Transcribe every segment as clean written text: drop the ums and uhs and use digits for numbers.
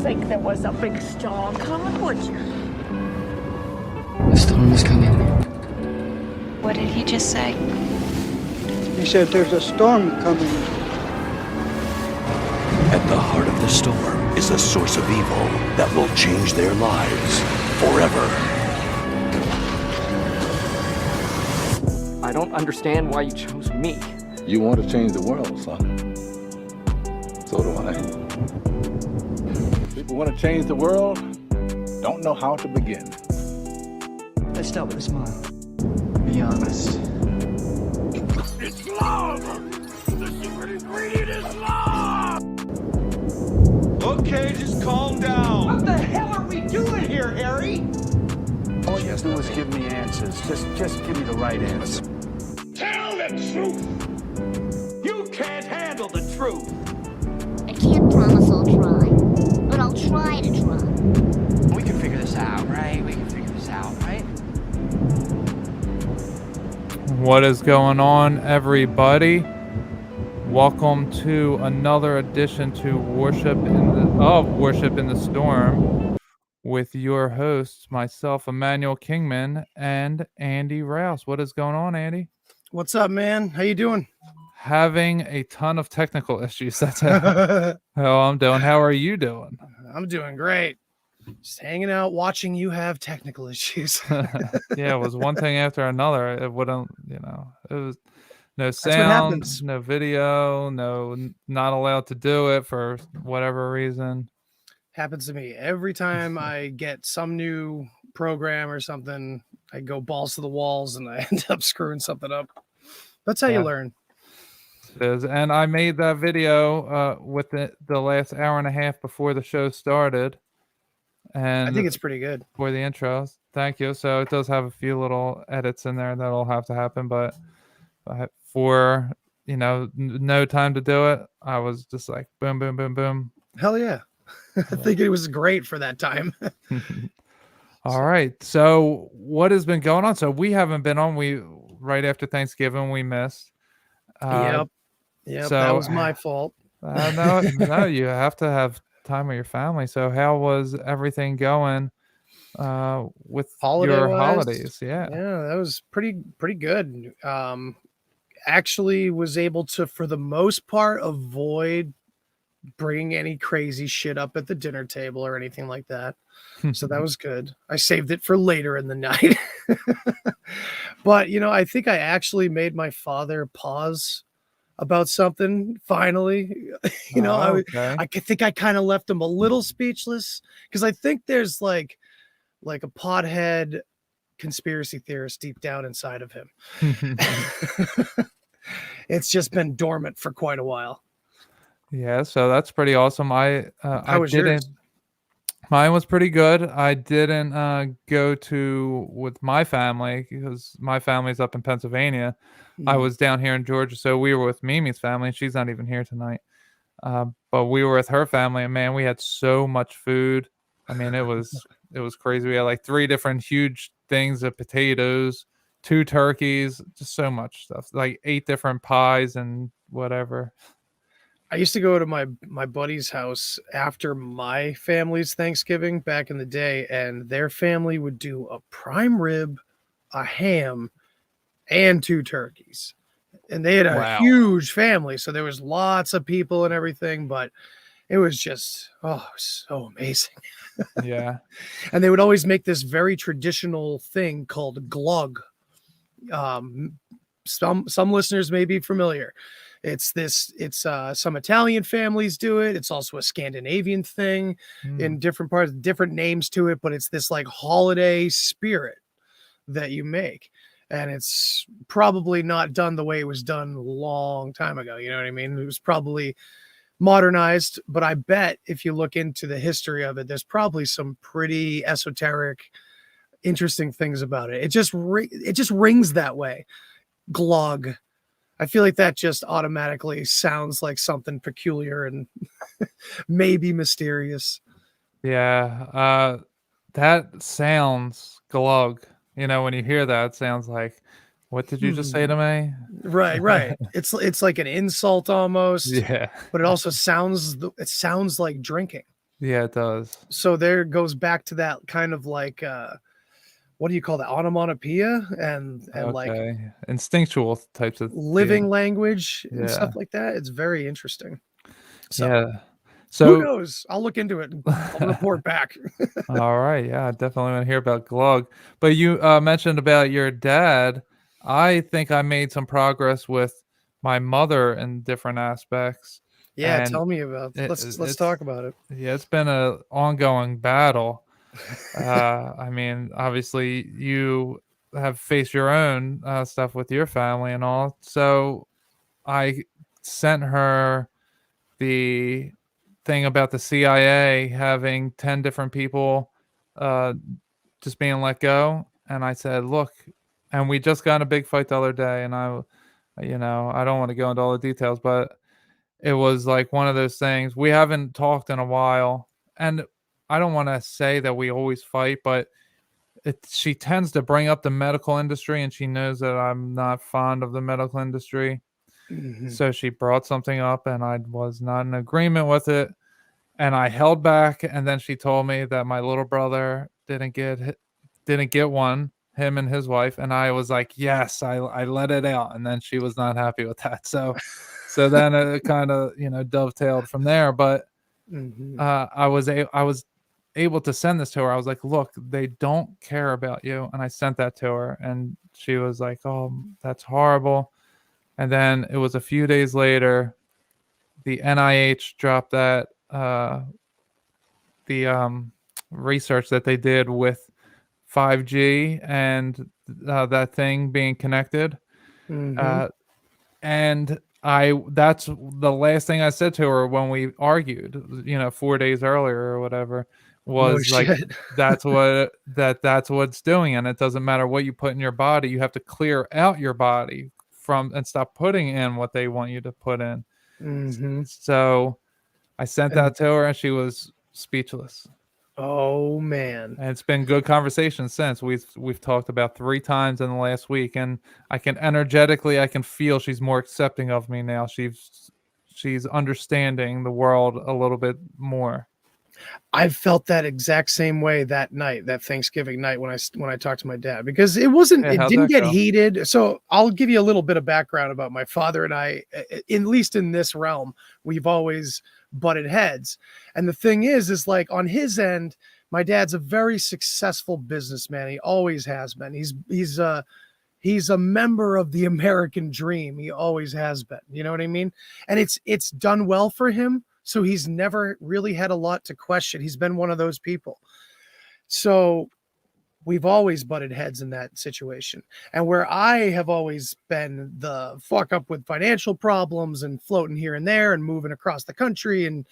think there was a big storm coming, would you? The storm is coming. What did he just say? He said there's a storm coming. At the heart of the storm is a source of evil that will change their lives forever. I don't understand why you chose me. You want to change the world, son. So do I. People want to change the world, don't know how to begin. Let's start with a smile. Be honest. It's love! The secret ingredient is love! Okay, just calm down. What the hell are we doing here, Harry? All you do is give me answers. Just give me the right answer. Tell the truth! You can't handle the truth. I can't promise I'll try, but I'll try to try. We can figure this out, right? We can figure this out, right? What is going on, everybody? Welcome to another edition to Worship in the Storm with your hosts, myself, Millennial Kingdom, and Andy Rouse. What is going on, Andy? What's up, man? How you doing? Having a ton of technical issues. That's how I'm doing. How are you doing? I'm doing great. Just hanging out, watching you have technical issues. Yeah, it was one thing after another. It wouldn't, it was no sound, no video, not allowed to do it for whatever reason. Happens to me every time I get some new program or something. I go balls to the walls and I end up screwing something up. That's how you learn. It is. And I made that video with the last hour and a half before the show started. And I think it's pretty good for the intro. Thank you. So it does have a few little edits in there that'll have to happen, but for no time to do it, I was just like boom, boom, boom, boom. Hell yeah. I think it was great for that time. All right. So what has been going on? So we haven't been on. Right after Thanksgiving we missed. Yep. So, that was my fault. No, you have to have time with your family. So how was everything going with your holidays? Yeah, that was pretty good. Actually was able to, for the most part, avoid bringing any crazy shit up at the dinner table or anything like that. So that was good. I saved it for later in the night. But I think I actually made my father pause about something finally. Okay. I think I kind of left him a little speechless because I think there's like a pothead conspiracy theorist deep down inside of him. It's just been dormant for quite a while. Yeah, so that's pretty awesome. How was yours? Mine was pretty good. I didn't go with my family because my family's up in Pennsylvania. I was down here in Georgia, so we were with Mimi's family. She's not even here tonight. But we were with her family, and man, we had so much food. I mean, it was crazy. We had like 3 different huge things of potatoes, 2 turkeys, just so much stuff. Like 8 different pies and whatever. I used to go to my buddy's house after my family's Thanksgiving back in the day, and their family would do a prime rib, a ham, and 2 turkeys. And they had a huge family, so there was lots of people and everything, but it was just so amazing. Yeah. And they would always make this very traditional thing called glug. Some listeners may be familiar. It's some Italian families do it. It's also a Scandinavian thing in different parts, different names to it, but it's this like holiday spirit that you make. And it's probably not done the way it was done a long time ago. You know what I mean? It was probably modernized, but I bet if you look into the history of it, there's probably some pretty esoteric, interesting things about it. It just rings that way. Glug. I feel like that just automatically sounds like something peculiar and maybe mysterious. Yeah, that sounds glug. When you hear that, it sounds like, what did you just say to me? Right. It's like an insult almost. Yeah. But it also sounds like drinking. Yeah, it does. So there goes back to that kind of like what do you call that, onomatopoeia and like Okay. Instinctual types of living language and Yeah. stuff like that. It's very interesting. So Yeah. who So knows? I'll look into it and I'll report back. all right, yeah, I definitely want to hear about Glug. But you mentioned about your dad. I think I made some progress with my mother in different aspects, Yeah, and tell me about let's it's talk about it. yeah, it's been a ongoing battle. I mean, obviously, you have faced your own stuff with your family and all. So I sent her the thing about the CIA having 10 different people uh, just being let go. And I said, look, and we just got in a big fight the other day. And I don't want to go into all the details, but it was like one of those things. We haven't talked in a while. And I don't want to say that we always fight, but she tends to bring up the medical industry, and she knows that I'm not fond of the medical industry. So she brought something up, and I was not in agreement with it, and I held back. And then she told me that my little brother didn't get one, him and his wife, and I was like, yes, I let it out. And then she was not happy with that. So then it kind of dovetailed from there. But I was able to send this to her. I was like, look, they don't care about you. And I sent that to her, and she was like, oh, that's horrible. And then it was a few days later, the NIH dropped that the research that they did with 5G and that thing being connected. And that's the last thing I said to her when we argued, 4 days earlier or whatever, was No like, shit. that's what it's doing. And it doesn't matter what you put in your body. You have to clear out your body and stop putting in what they want you to put in. So I sent that to her, and she was speechless. Oh man. And it's been good conversation since. We've talked about 3 times in the last week, and I can feel she's more accepting of me now. She's understanding the world a little bit more. I felt that exact same way that night, that Thanksgiving night when I talked to my dad, because it didn't get heated. So I'll give you a little bit of background about my father and I. At least in this realm, we've always butted heads. And the thing is like on his end, my dad's a very successful businessman. He always has been. He's a member of the American dream. He always has been. You know what I mean? And it's done well for him. So he's never really had a lot to question. He's been one of those people. So we've always butted heads in that situation. And where I have always been the fuck up with financial problems and floating here and there and moving across the country and,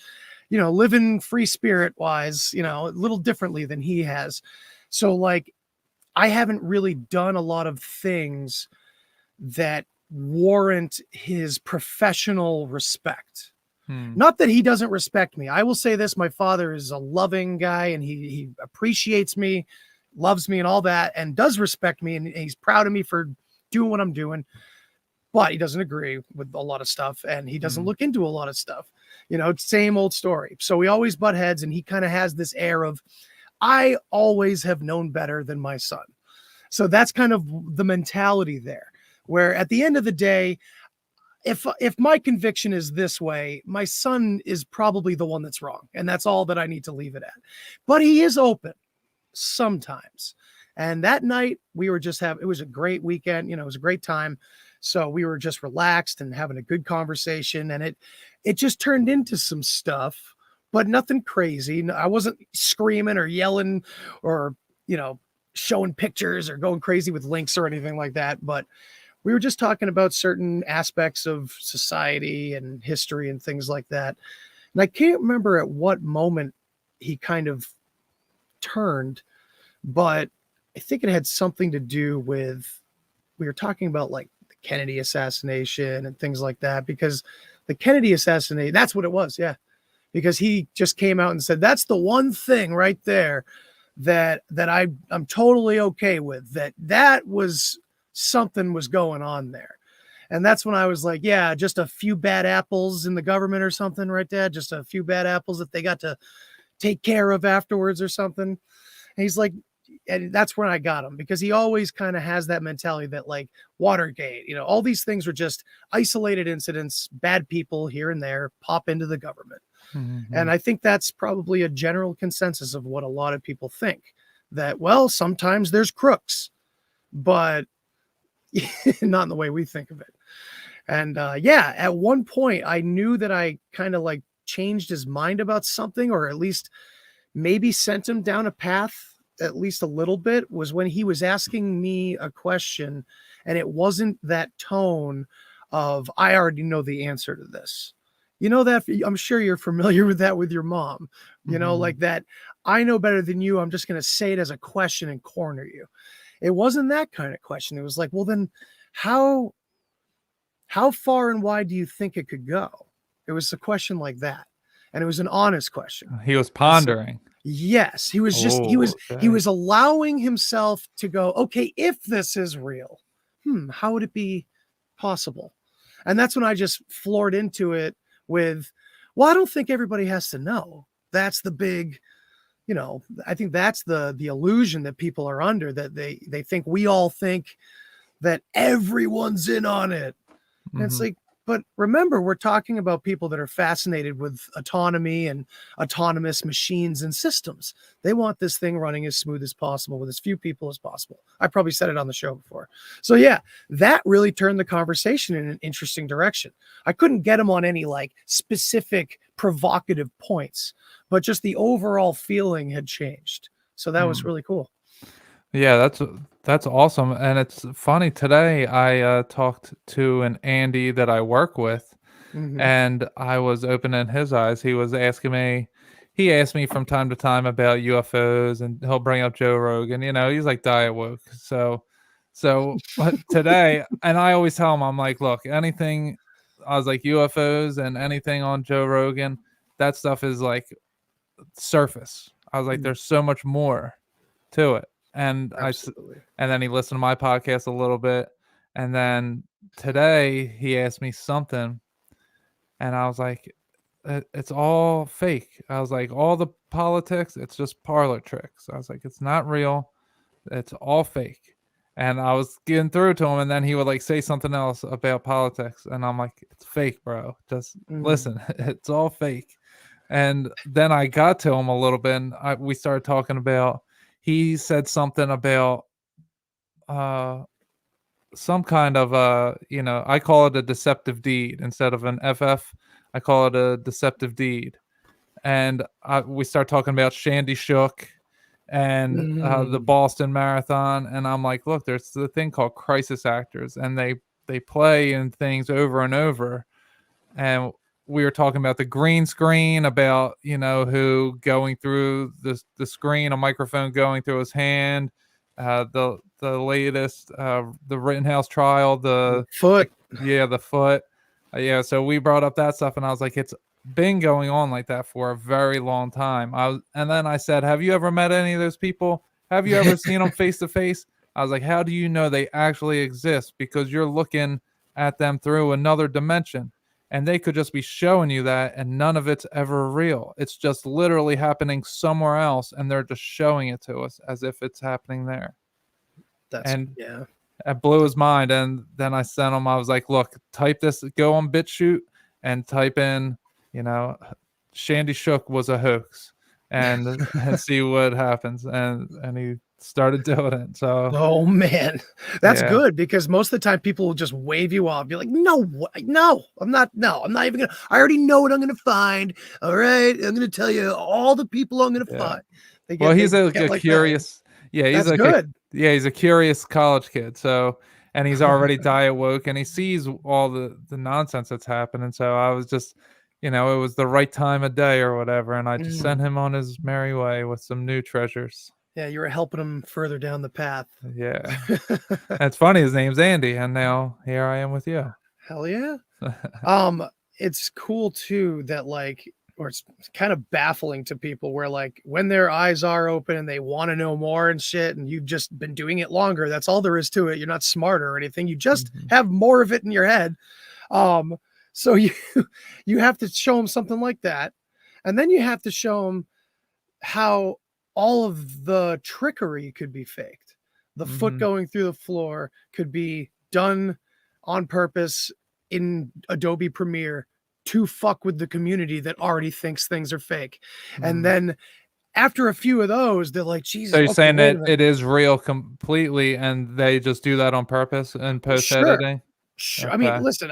living free spirit wise, a little differently than he has. So like, I haven't really done a lot of things that warrant his professional respect. Not that he doesn't respect me. I will say this. My father is a loving guy, and he appreciates me, loves me and all that, and does respect me. And he's proud of me for doing what I'm doing, but he doesn't agree with a lot of stuff, and he doesn't look into a lot of stuff, same old story. So we always butt heads, and he kind of has this air of, I always have known better than my son. So that's kind of the mentality there, where at the end of the day, if my conviction is this way, my son is probably the one that's wrong. And that's all that I need to leave it at. But he is open sometimes. And that night we were it was a great weekend. It was a great time. So we were just relaxed and having a good conversation. And it just turned into some stuff, but nothing crazy. I wasn't screaming or yelling or, showing pictures or going crazy with links or anything like that. But we were just talking about certain aspects of society and history and things like that. And I can't remember at what moment he kind of turned, but I think it had something to do with, we were talking about like the Kennedy assassination and things like that, because the Kennedy assassination, that's what it was. Yeah. Because he just came out and said, that's the one thing right there that I'm totally okay with, that was something was going on there. And that's when I was like, yeah, just a few bad apples in the government or something, right, Dad? Just a few bad apples that they got to take care of afterwards or something. And he's like, and that's when I got him, because he always kind of has that mentality that like Watergate, you know, all these things were just isolated incidents, bad people here and there pop into the government. And I think that's probably a general consensus of what a lot of people think, that, well, sometimes there's crooks, but not in the way we think of it. And yeah, at one point I knew that I kind of like changed his mind about something, or at least maybe sent him down a path at least a little bit, was when he was asking me a question and it wasn't that tone of, I already know the answer to this. You know, that I'm sure you're familiar with that with your mom, you know, like that, I know better than you, I'm just going to say it as a question and corner you. It wasn't that kind of question. It was like, well, then how far and wide do you think it could go? It was a question like that. And it was an honest question. He was pondering. Yes, he was just, he was allowing himself to go, okay, if this is real, how would it be possible? And that's when I just floored into it with, well, I don't think everybody has to know. That's the big, you know, I think that's the illusion that people are under, that they think, we all think that everyone's in on it. And it's like, but remember, we're talking about people that are fascinated with autonomy and autonomous machines and systems. They want this thing running as smooth as possible with as few people as possible. I probably said it on the show before. So yeah, that really turned the conversation in an interesting direction. I couldn't get him on any like specific provocative points, but just the overall feeling had changed. So that was really cool. Yeah, that's awesome. And it's funny, today I talked to an Andy that I work with, and I was opening his eyes. He was asking me, he asked me from time to time about UFOs, and he'll bring up Joe Rogan. You know, he's like diet woke. So but today, and I always tell him, I'm like, look, anything, I was like, UFOs and anything on Joe Rogan, that stuff is like surface. I was like, there's so much more to it. And and then he listened to my podcast a little bit, and then today he asked me something, and I was like, it's all fake. I was like, all the politics, it's just parlor tricks. I was like, it's not real, it's all fake. And I was getting through to him, and then he would like say something else about politics, and I'm like, it's fake, bro, just listen, it's all fake. And then I got to him a little bit, and we started talking about, he said something about some kind of you know, I call it a deceptive deed instead of an FF. I call it a deceptive deed. And we start talking about Shandy Shook and the Boston Marathon, and I'm like, look, there's the thing called crisis actors, and they play in things over and over. And we were talking about the green screen, about, you know, who going through the screen, a microphone going through his hand, the latest, the Rittenhouse trial, the foot. Yeah, the foot. Yeah, so we brought up that stuff, and I was like, it's been going on like that for a very long time. And then I said, have you ever met any of those people? Have you ever seen them face to face? I was like, how do you know they actually exist? Because you're looking at them through another dimension. And they could just be showing you that, and none of it's ever real. It's just literally happening somewhere else, and they're just showing it to us as if it's happening there. It blew his mind. And then I sent him, I was like, look, type this, go on BitChute and type in, you know, Shandy Shook was a hoax, and see what happens. And he started doing it. So oh man, that's good, because most of the time people will just wave you off. You're like, no, I'm not even gonna, I already know what I'm gonna find. All right, I'm gonna tell you all the people I'm gonna find. He's a curious he's good. He's a curious college kid. So, and he's already diet woke, and he sees all the nonsense that's happening. So I was just, you know, it was the right time of day or whatever, and I just sent him on his merry way with some new treasures. Yeah, you were helping him further down the path. Yeah. That's funny. His name's Andy, and now here I am with you. Hell yeah. It's cool too that like, or it's kind of baffling to people where like when their eyes are open and they want to know more and shit, and you've just been doing it longer, that's all there is to it. You're not smarter or anything. You just have more of it in your head. So you have to show them something like that. And then you have to show them how all of the trickery could be faked. The foot going through the floor could be done on purpose in Adobe Premiere to fuck with the community that already thinks things are fake. And then after a few of those, they're like, Jesus. So you're okay, saying wait a that minute. it is real completely, and they just do that on purpose in post editing? Sure. I mean, listen,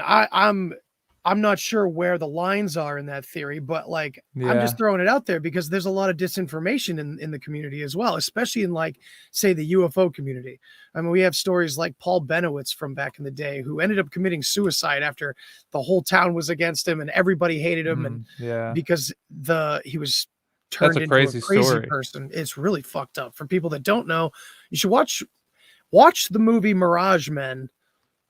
I'm not sure where the lines are in that theory, but like I'm just throwing it out there because there's a lot of disinformation in the community as well, especially in like, say, the UFO community. I mean, we have stories like Paul Benowitz from back in the day who ended up committing suicide after the whole town was against him and everybody hated him, and because he was turned into a crazy person. It's really fucked up. For people that don't know, you should watch the movie Mirage Men.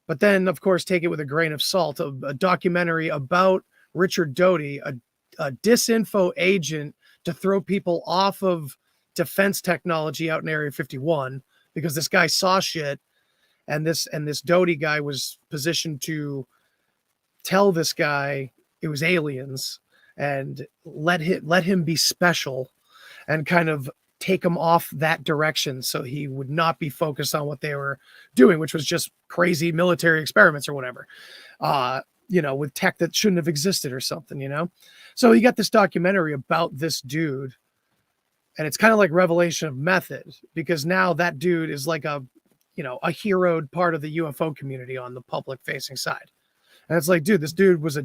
But then, of course, take it with a grain of salt. A documentary about Richard Doty, a disinfo agent to throw people off of defense technology out in Area 51 because this guy saw shit, and this Doty guy was positioned to tell this guy it was aliens and let him be special and kind of take him off that direction so he would not be focused on what they were doing, which was just crazy military experiments or whatever, with tech that shouldn't have existed or something, So you got this documentary about this dude, and it's kind of like revelation of method, because now that dude is like a heroed part of the UFO community on the public facing side. And it's like, dude, this dude was a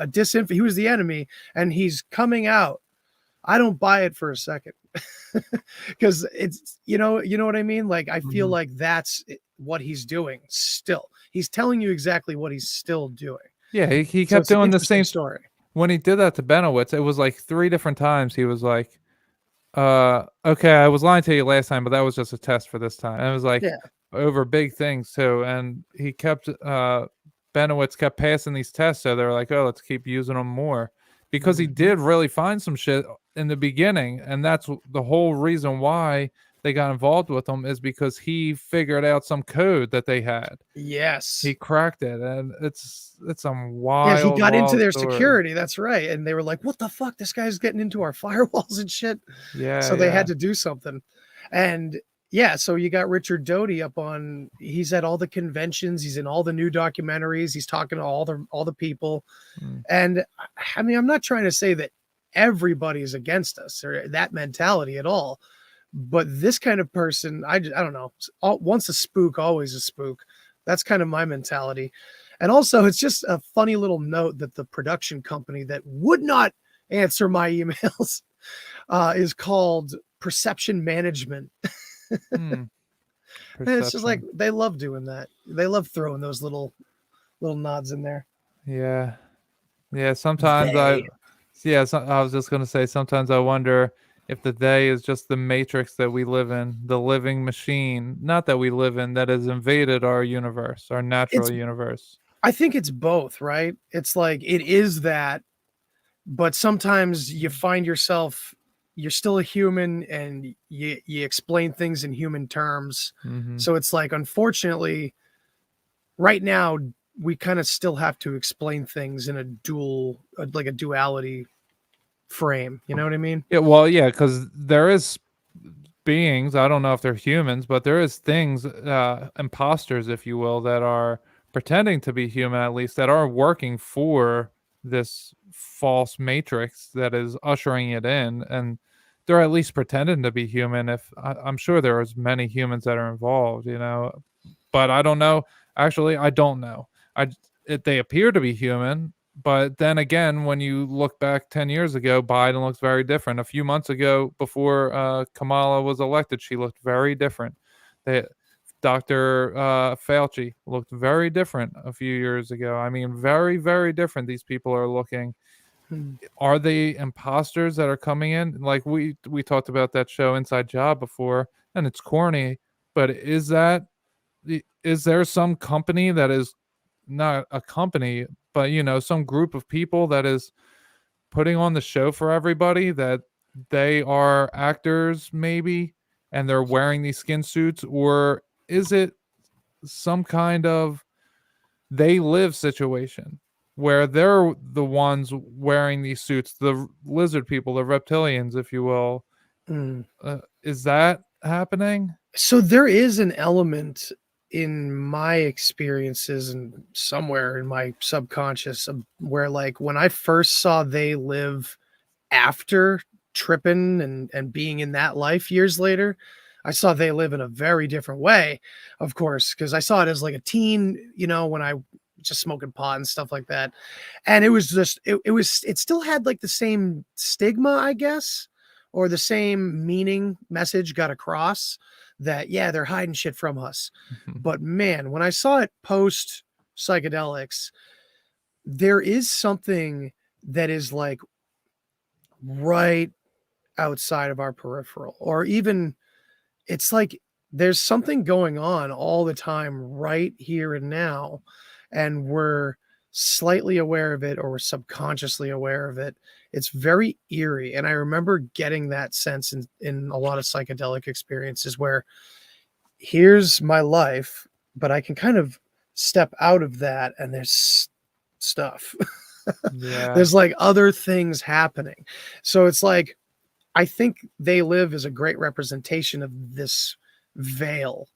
disinfo. He was the enemy, and he's coming out. I don't buy it for a second because it's, you know what I mean? Like, I feel like that's what he's doing still. He's telling you exactly what he's still doing. Yeah, he kept doing the same story. When he did that to Benowitz, it was like 3 different times. He was like, okay, I was lying to you last time, but that was just a test for this time. And it was like over big things too. And he kept, Benowitz kept passing these tests. So they were like, oh, let's keep using them more. Because he did really find some shit in the beginning, and that's the whole reason why they got involved with him, is because he figured out some code that they had. Yes, he cracked it, and it's some wild. Yeah, he got into their security. That's right, and they were like, "What the fuck? This guy's getting into our firewalls and shit." Yeah, so they had to do something, and so you got Richard Doty he's at all the conventions, he's in all the new documentaries, he's talking to all the people. And I mean, I'm not trying to say that everybody's against us or that mentality at all, but this kind of person, I don't know, once a spook, always a spook. That's kind of my mentality. And also, it's just a funny little note that the production company that would not answer my emails is called Perception Management. And it's just like they love doing that. They love throwing those little nods in there. Yeah. Sometimes I was just gonna say, sometimes I wonder if the they is just the matrix that we live in, the living machine, not that we live in, that has invaded our universe, our natural universe. I think it's both, right? It's like it is that, but sometimes you find yourself, you're still a human and you explain things in human terms. So it's like, unfortunately, right now, we kind of still have to explain things in a duality frame. You know what I mean? Yeah, well, yeah, because there is beings, I don't know if they're humans, but there is things, imposters, if you will, that are pretending to be human, at least, that are working for this false matrix that is ushering it in, and they're at least pretending to be human. If I'm sure there is many humans that are involved, but I don't know. Actually, I don't know. They appear to be human, but then again, when you look back 10 years ago, Biden looks very different. A few months ago, before Kamala was elected, she looked very different. Dr. Fauci looked very different a few years ago. I mean, very, very different. These people are looking. Are they imposters that are coming in? Like we talked about that show Inside Job before, and it's corny, but is there some company that is not a company, but some group of people that is putting on the show for everybody, that they are actors maybe, and they're wearing these skin suits? Or is it some kind of they live situation where they're the ones wearing these suits, the lizard people, the reptilians, if you will. Is that happening? So there is an element in my experiences and somewhere in my subconscious of where, like, when I first saw They Live after tripping and being in that life years later, I saw They Live in a very different way, of course, because I saw it as like a teen, when I just smoking pot and stuff like that. And it was just, it still had like the same stigma, I guess, or the same message got across that, yeah, they're hiding shit from us. But man, when I saw it post psychedelics, there is something that is like right outside of our peripheral, or even it's like there's something going on all the time right here and now, and we're slightly aware of it or we're subconsciously aware of it. It's very eerie. And I remember getting that sense in a lot of psychedelic experiences where here's my life, but I can kind of step out of that and there's stuff. Yeah. There's like other things happening. So it's like, I think They Live is a great representation of this veil,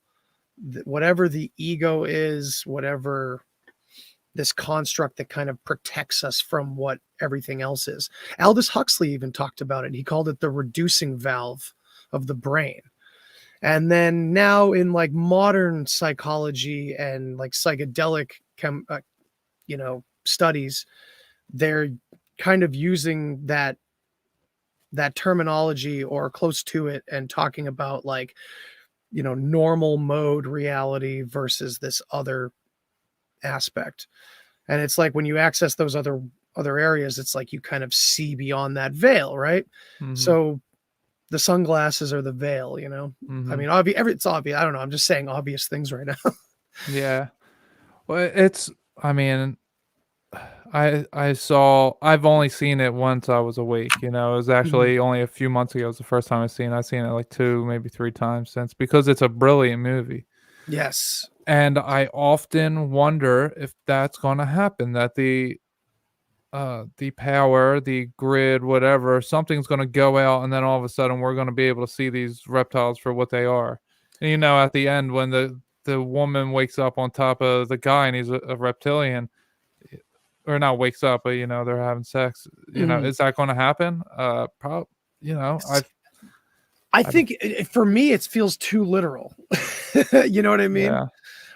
whatever the ego is, whatever this construct that kind of protects us from what everything else is. Aldous Huxley even talked about it. He called it the reducing valve of the brain. And then now in like modern psychology and like psychedelic studies, they're kind of using that terminology or close to it and talking about like, normal mode reality versus this other aspect. And it's like when you access those other areas, it's like you kind of see beyond that veil, right? So the sunglasses are the veil, I mean, it's obvious. I don't know, I'm just saying obvious things right now. Yeah. Well, I've only seen it once I was awake, it was actually only a few months ago. It was the first time I've seen it like 2, maybe 3 times since, because it's a brilliant movie. Yes. And I often wonder if that's going to happen, that the power, the grid, whatever, something's going to go out, and then all of a sudden we're going to be able to see these reptiles for what they are. And at the end, when the woman wakes up on top of the guy and he's a reptilian, or not wakes up, but they're having sex, is that going to happen? Probably, I think for me, it feels too literal. You know what I mean? Yeah.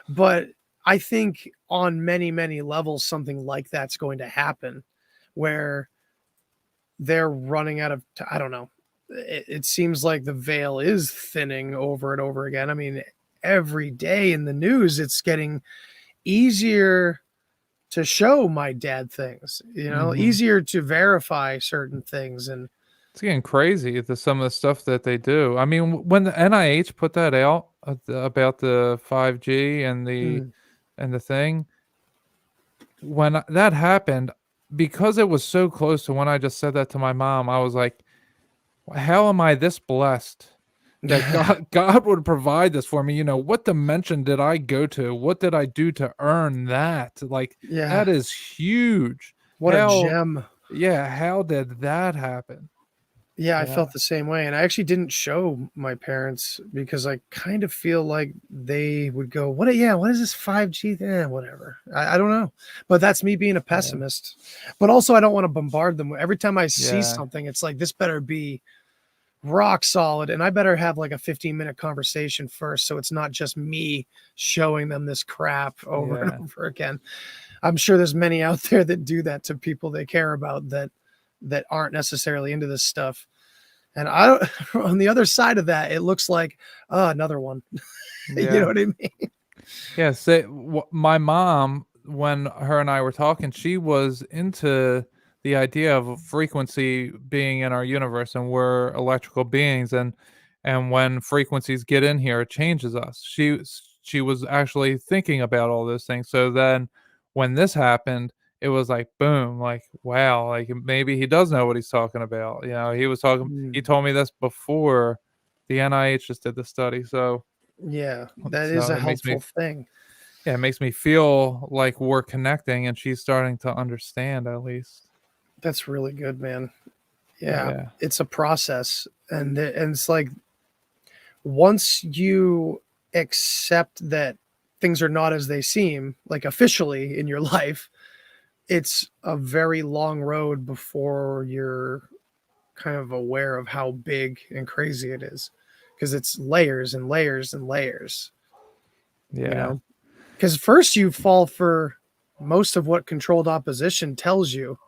But I think on many, many levels, something like that's going to happen where they're running out of, I don't know. It seems like the veil is thinning over and over again. I mean, every day in the news, it's getting easier to show my dad things, easier to verify certain things. And it's getting crazy, some of the stuff that they do. I mean, when the NIH put that out about the 5G and the thing, when that happened, because it was so close to when I just said that to my mom, I was like, how am I this blessed that God would provide this for me? What dimension did I go to? What did I do to earn that? Like, that is huge. What a gem. Yeah. How did that happen? Yeah, I felt the same way. And I actually didn't show my parents because I kind of feel like they would go, what is this 5G? Whatever. I don't know. But that's me being a pessimist. But also, I don't want to bombard them. Every time I see something, it's like, this better be rock solid. And I better have like a 15-minute conversation first. So it's not just me showing them this crap over and over again. I'm sure there's many out there that do that to people they care about that aren't necessarily into this stuff. And on the other side of that, it looks like another one. You know what I mean? Yeah. My mom, when her and I were talking, she was into the idea of a frequency being in our universe, and we're electrical beings, and when frequencies get in here, it changes us. She was actually thinking about all those things. So then when this happened, it was like, boom, like, wow, like maybe he does know what he's talking about. He was talking, he told me this before the NIH just did the study. So yeah, that is a helpful thing. Yeah, it makes me feel like we're connecting and she's starting to understand at least. That's really good, man. Yeah, Yeah. it's a process, and it's like once you accept that things are not as they seem, like officially in your life, it's a very long road before you're kind of aware of how big and crazy it is, because it's layers and layers and layers. Yeah. You know, because first you fall for most of what controlled opposition tells you,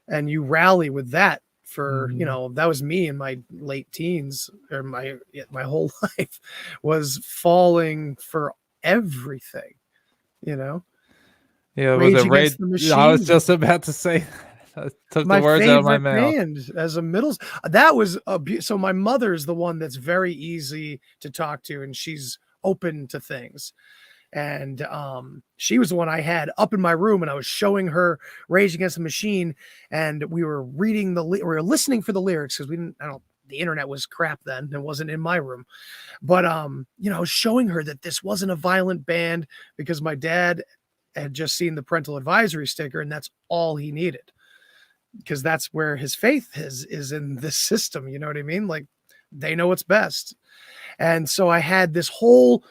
and you rally with that for, you know, that was me in my late teens, or my whole life was falling for everything, you know. Yeah, was it Against Rage? the I was Machine, just about to say that. I took my the words out of my favorite mouth. band as a that was so my mother's the one that's very easy to talk to, and she's open to things. And she was the one I had up in my room, and I was showing her Rage Against the Machine, and we were reading we were listening for the lyrics, because the internet was crap then, it wasn't in my room. But you know, I was showing her that this wasn't a violent band, because my dad had just seen the parental advisory sticker, and that's all he needed, because that's where his faith is in this system, you know what I mean? Like, they know what's best. And so I had this whole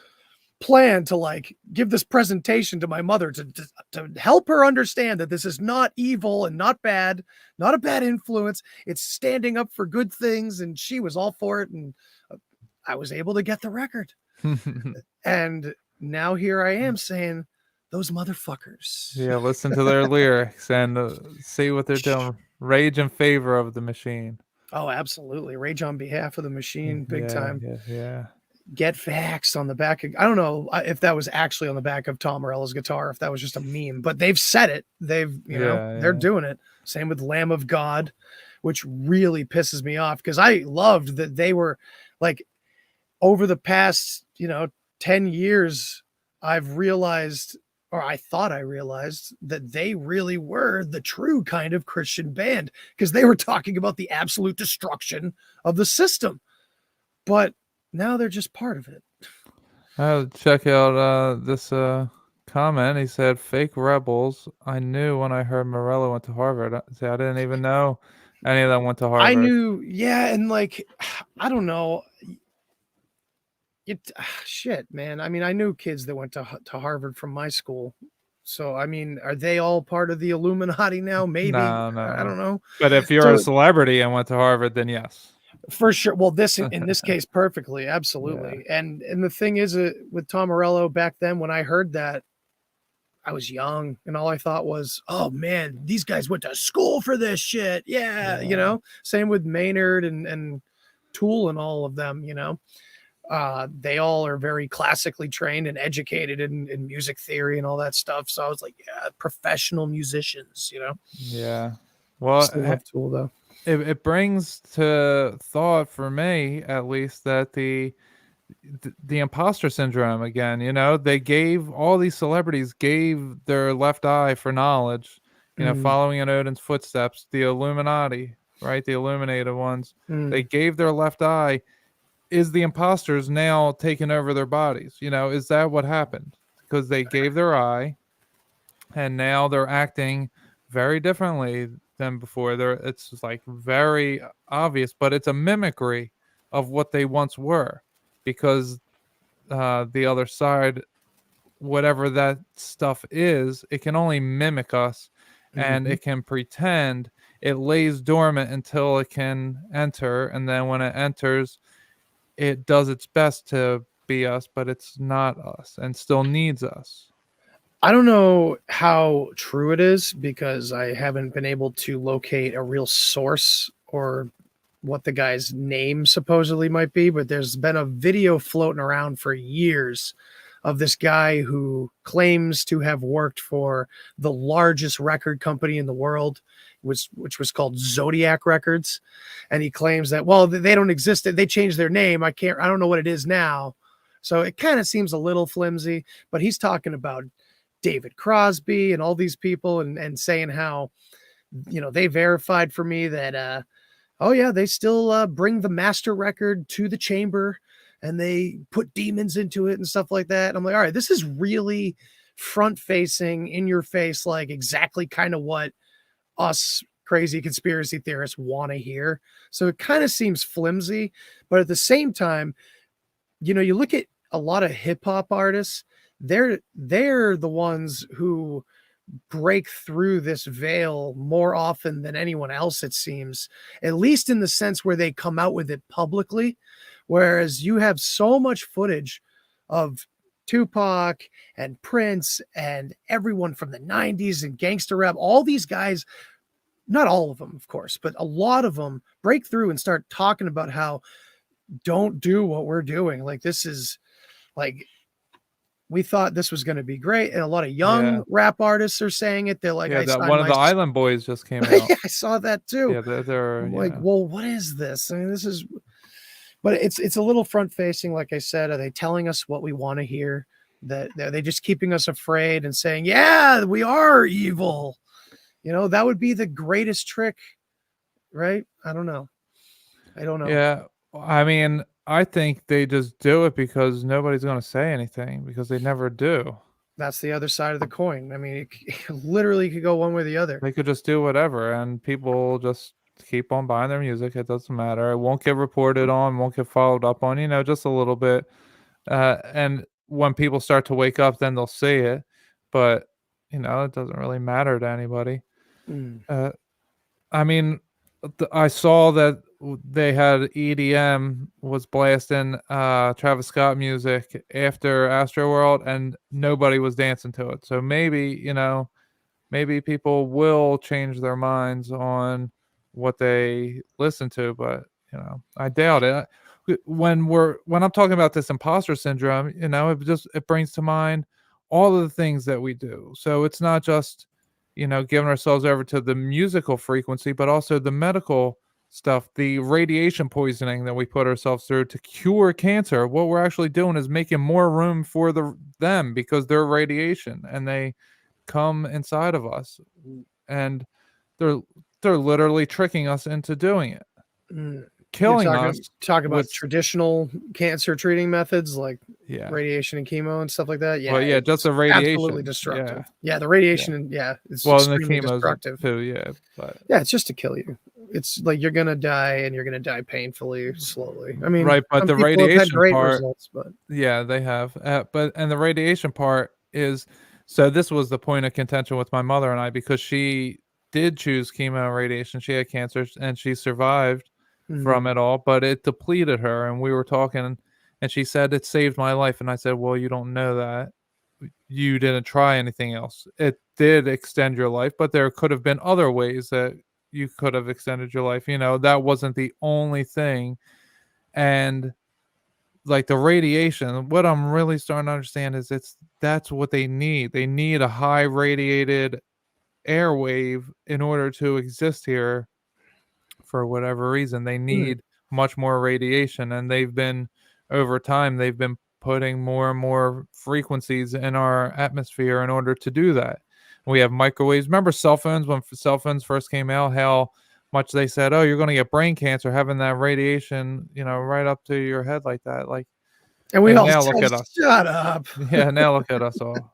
plan to like give this presentation to my mother to help her understand that this is not evil and not bad, not a bad influence. It's standing up for good things. And she was all for it. And I was able to get the record. And now here I am saying, those motherfuckers. Yeah, listen to their lyrics and see what they're doing. Rage in favor of the machine. Oh, absolutely. Rage on behalf of the machine, big time. Yeah. Get vaxxed on the back of, I don't know if that was actually on the back of Tom Morello's guitar, if that was just a meme, but they've said it. They've, they're doing it. Same with Lamb of God, which really pisses me off, because I loved that they were like, over the past, 10 years, I've realized, or I thought I realized, that they really were the true kind of Christian band, because they were talking about the absolute destruction of the system. But now they're just part of it. I'll check out this comment. He said, "Fake rebels. I knew when I heard Morello went to Harvard." I didn't even know any of them went to Harvard. I knew, and like, I don't know. Shit, man. I mean, I knew kids that went to Harvard from my school. So, I mean, are they all part of the Illuminati now? Maybe. No. I don't know. But if you're a celebrity and went to Harvard, then yes. For sure. Well, in this case, perfectly, absolutely. Yeah. And the thing is, with Tom Morello back then, when I heard that, I was young, and all I thought was, "Oh man, these guys went to school for this shit." Yeah. Same with Maynard and Tool and all of them. They all are very classically trained and educated in music theory and all that stuff. So I was like, yeah, professional musicians. Yeah. Well, still have Tool though. It brings to thought, for me at least, that the imposter syndrome again. They all these celebrities gave their left eye for knowledge. Following in Odin's footsteps, the Illuminati, right? The illuminated ones. They gave their left eye. Is the imposters now taking over their bodies? Is that what happened? Because they gave their eye, and now they're acting very differently than before. It's just like very obvious, but it's a mimicry of what they once were, because the other side, whatever that stuff is, it can only mimic us, and it can pretend. It lays dormant until it can enter, and then when it enters, it does its best to be us, but it's not us and still needs us. I don't know how true it is, because I haven't been able to locate a real source or what the guy's name supposedly might be, but there's been a video floating around for years of this guy who claims to have worked for the largest record company in the world, which was called Zodiac Records. And he claims that, well, they don't exist. They changed their name. I don't know what it is now. So it kind of seems a little flimsy, but he's talking about David Crosby and all these people, and saying how, they verified for me that, they still bring the master record to the chamber, and they put demons into it and stuff like that. And I'm like, all right, this is really front facing, in your face, like exactly kind of what us crazy conspiracy theorists want to hear. So it kind of seems flimsy, but at the same time, you know, you look at a lot of hip hop artists, they're the ones who break through this veil more often than anyone else, it seems, at least in the sense where they come out with it publicly. Whereas you have so much footage of Tupac and Prince and everyone from the 90s and gangster rap, all these guys, not all of them, of course, but a lot of them break through and start talking about how don't do what we're doing. Like, this is like, we thought this was going to be great. And a lot of young rap artists are saying it. They're like, that one of the Island Boys just came out. Yeah, I saw that too. Yeah, they're like, well, what is this? I mean, this is, but it's a little front facing. Like I said, are they telling us what we want to hear? That are they just keeping us afraid and saying, yeah, we are evil? You know, that would be the greatest trick, right? I don't know. Yeah, I mean, I think they just do it because nobody's going to say anything, because they never do. That's the other side of the coin. I mean, it literally could go one way or the other. They could just do whatever, and people just keep on buying their music. It doesn't matter. It won't get reported on, won't get followed up on, you know, just a little bit. And when people start to wake up, then they'll see it. But, you know, it doesn't really matter to anybody. I mean, I saw that they had EDM was blasting Travis Scott music after Astroworld, and nobody was dancing to it. So maybe, you know, maybe people will change their minds on what they listen to, but, you know, I doubt it. When I'm talking about this imposter syndrome, you know, it brings to mind all of the things that we do. So it's not just, you know, giving ourselves over to the musical frequency, but also the medical stuff, the radiation poisoning that we put ourselves through to cure cancer. What we're actually doing is making more room for them, because they're radiation and they come inside of us, and they're literally tricking us into doing it. Killing us. Talk about traditional cancer treating methods like radiation and chemo and stuff like that. Yeah, well, just the radiation, absolutely destructive. Yeah, the radiation, it's well, extremely and the chemo destructive too. But it's just to kill you. It's like you're gonna die, and you're gonna die painfully, slowly. I mean, right, but the radiation part, results, but they have. And the radiation part is, so this was the point of contention with my mother and I, because she did choose chemo and radiation. She had cancer and she survived from it all, but it depleted her. And we were talking, and she said, it saved my life. And I said, well, you don't know that. You didn't try anything else. It did extend your life, but there could have been other ways that you could have extended your life. You know, that wasn't the only thing. And like the radiation, what I'm really starting to understand is that's what they need. They need a high radiated airwave in order to exist here. For whatever reason, they need much more radiation, and over time they've been putting more and more frequencies in our atmosphere in order to do that. We have microwaves. Remember cell phones, when cell phones first came out, how much they said, oh, you're going to get brain cancer having that radiation, you know, right up to your head like that. Like, and we all now look at us. Shut up. Yeah, now look at us all.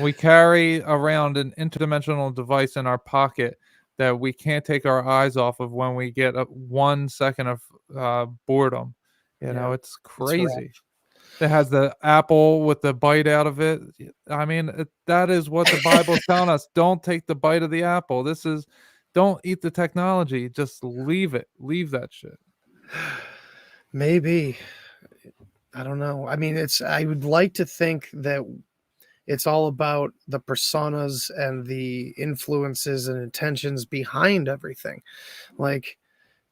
We carry around an interdimensional device in our pocket that we can't take our eyes off of when we get 1 second of boredom. You know, it's crazy. It has the apple with the bite out of it. I mean, that is what the Bible's telling us. Don't take the bite of the apple. Don't eat the technology. Just leave it. Leave that shit. Maybe. I don't know. I mean, I would like to think that it's all about the personas and the influences and intentions behind everything. Like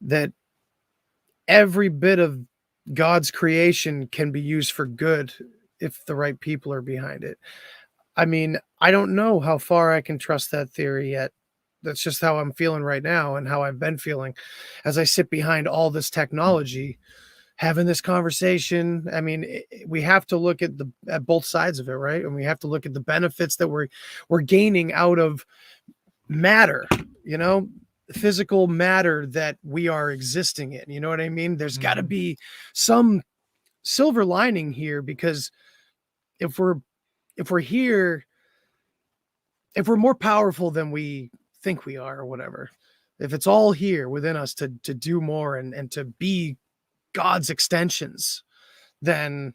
that every bit of God's creation can be used for good if the right people are behind it. I mean, I don't know how far I can trust that theory yet. That's just how I'm feeling right now, and how I've been feeling as I sit behind all this technology, having this conversation. I mean, we have to look at both sides of it, right? And we have to look at the benefits that we're gaining out of matter, you know, physical matter that we are existing in. You know what I mean? There's got to be some silver lining here, because if we're here, if we're more powerful than we think we are or whatever, if it's all here within us to do more and to be God's extensions, then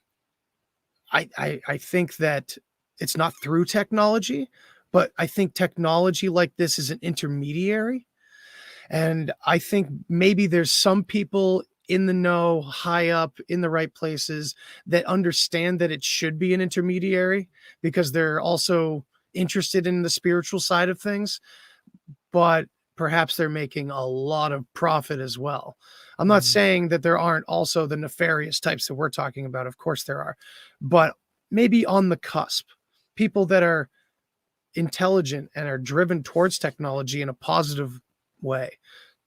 I think that it's not through technology, but I think technology like this is an intermediary. And I think maybe there's some people in the know, high up in the right places, that understand that it should be an intermediary because they're also interested in the spiritual side of things, but perhaps they're making a lot of profit as well. I'm not saying that there aren't also the nefarious types that we're talking about. Of course there are, but maybe on the cusp, people that are intelligent and are driven towards technology in a positive way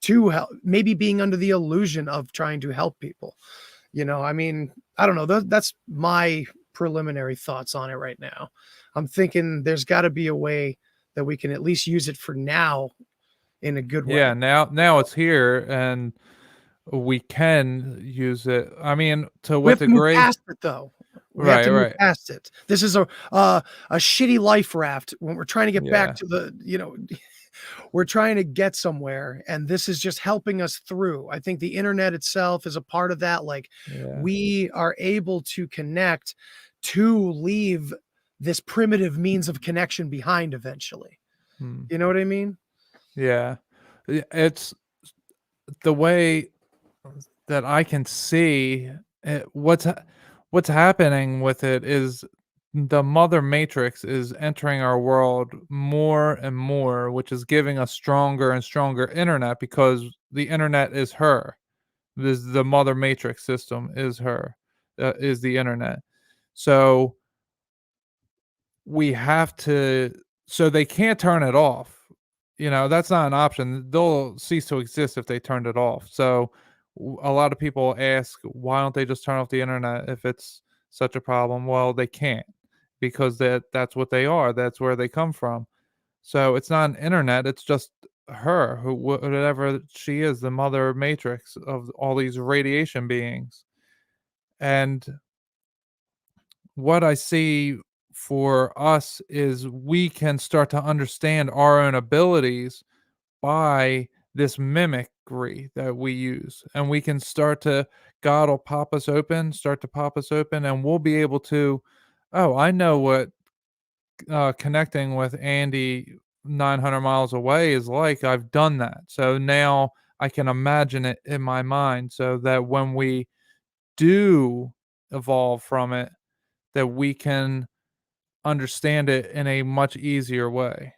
to help, maybe being under the illusion of trying to help people. I mean, I don't know. That's my preliminary thoughts on it right now. I'm thinking there's got to be a way that we can at least use it for now in a good way. Yeah, now it's here and we can use it. I mean, to We what have to move degree? past it, though. We have to move Right. past it. This is a shitty life raft when we're trying to get back to the, we're trying to get somewhere, and this is just helping us through. I think the internet itself is a part of that. Like, we are able to connect to leave this primitive means of connection behind eventually. You know what I mean? Yeah. It's the way that I can see it, what's happening with it is the mother matrix is entering our world more and more, which is giving us stronger and stronger internet because the internet is her. The mother matrix system is her, is the internet. So we have to, so they can't turn it off. That's not an option. They'll cease to exist if they turned it off. So a lot of people ask, why don't they just turn off the internet if it's such a problem? Well, they can't because that's what they are. That's where they come from. So it's not an internet. It's just her, whatever she is, the mother matrix of all these radiation beings. And what I see for us is we can start to understand our own abilities by this mimicry that we use. And we can God will start to pop us open, and we'll be able to, oh, I know what connecting with Andy 900 miles away is like. I've done that. So now I can imagine it in my mind so that when we do evolve from it, that we can understand it in a much easier way.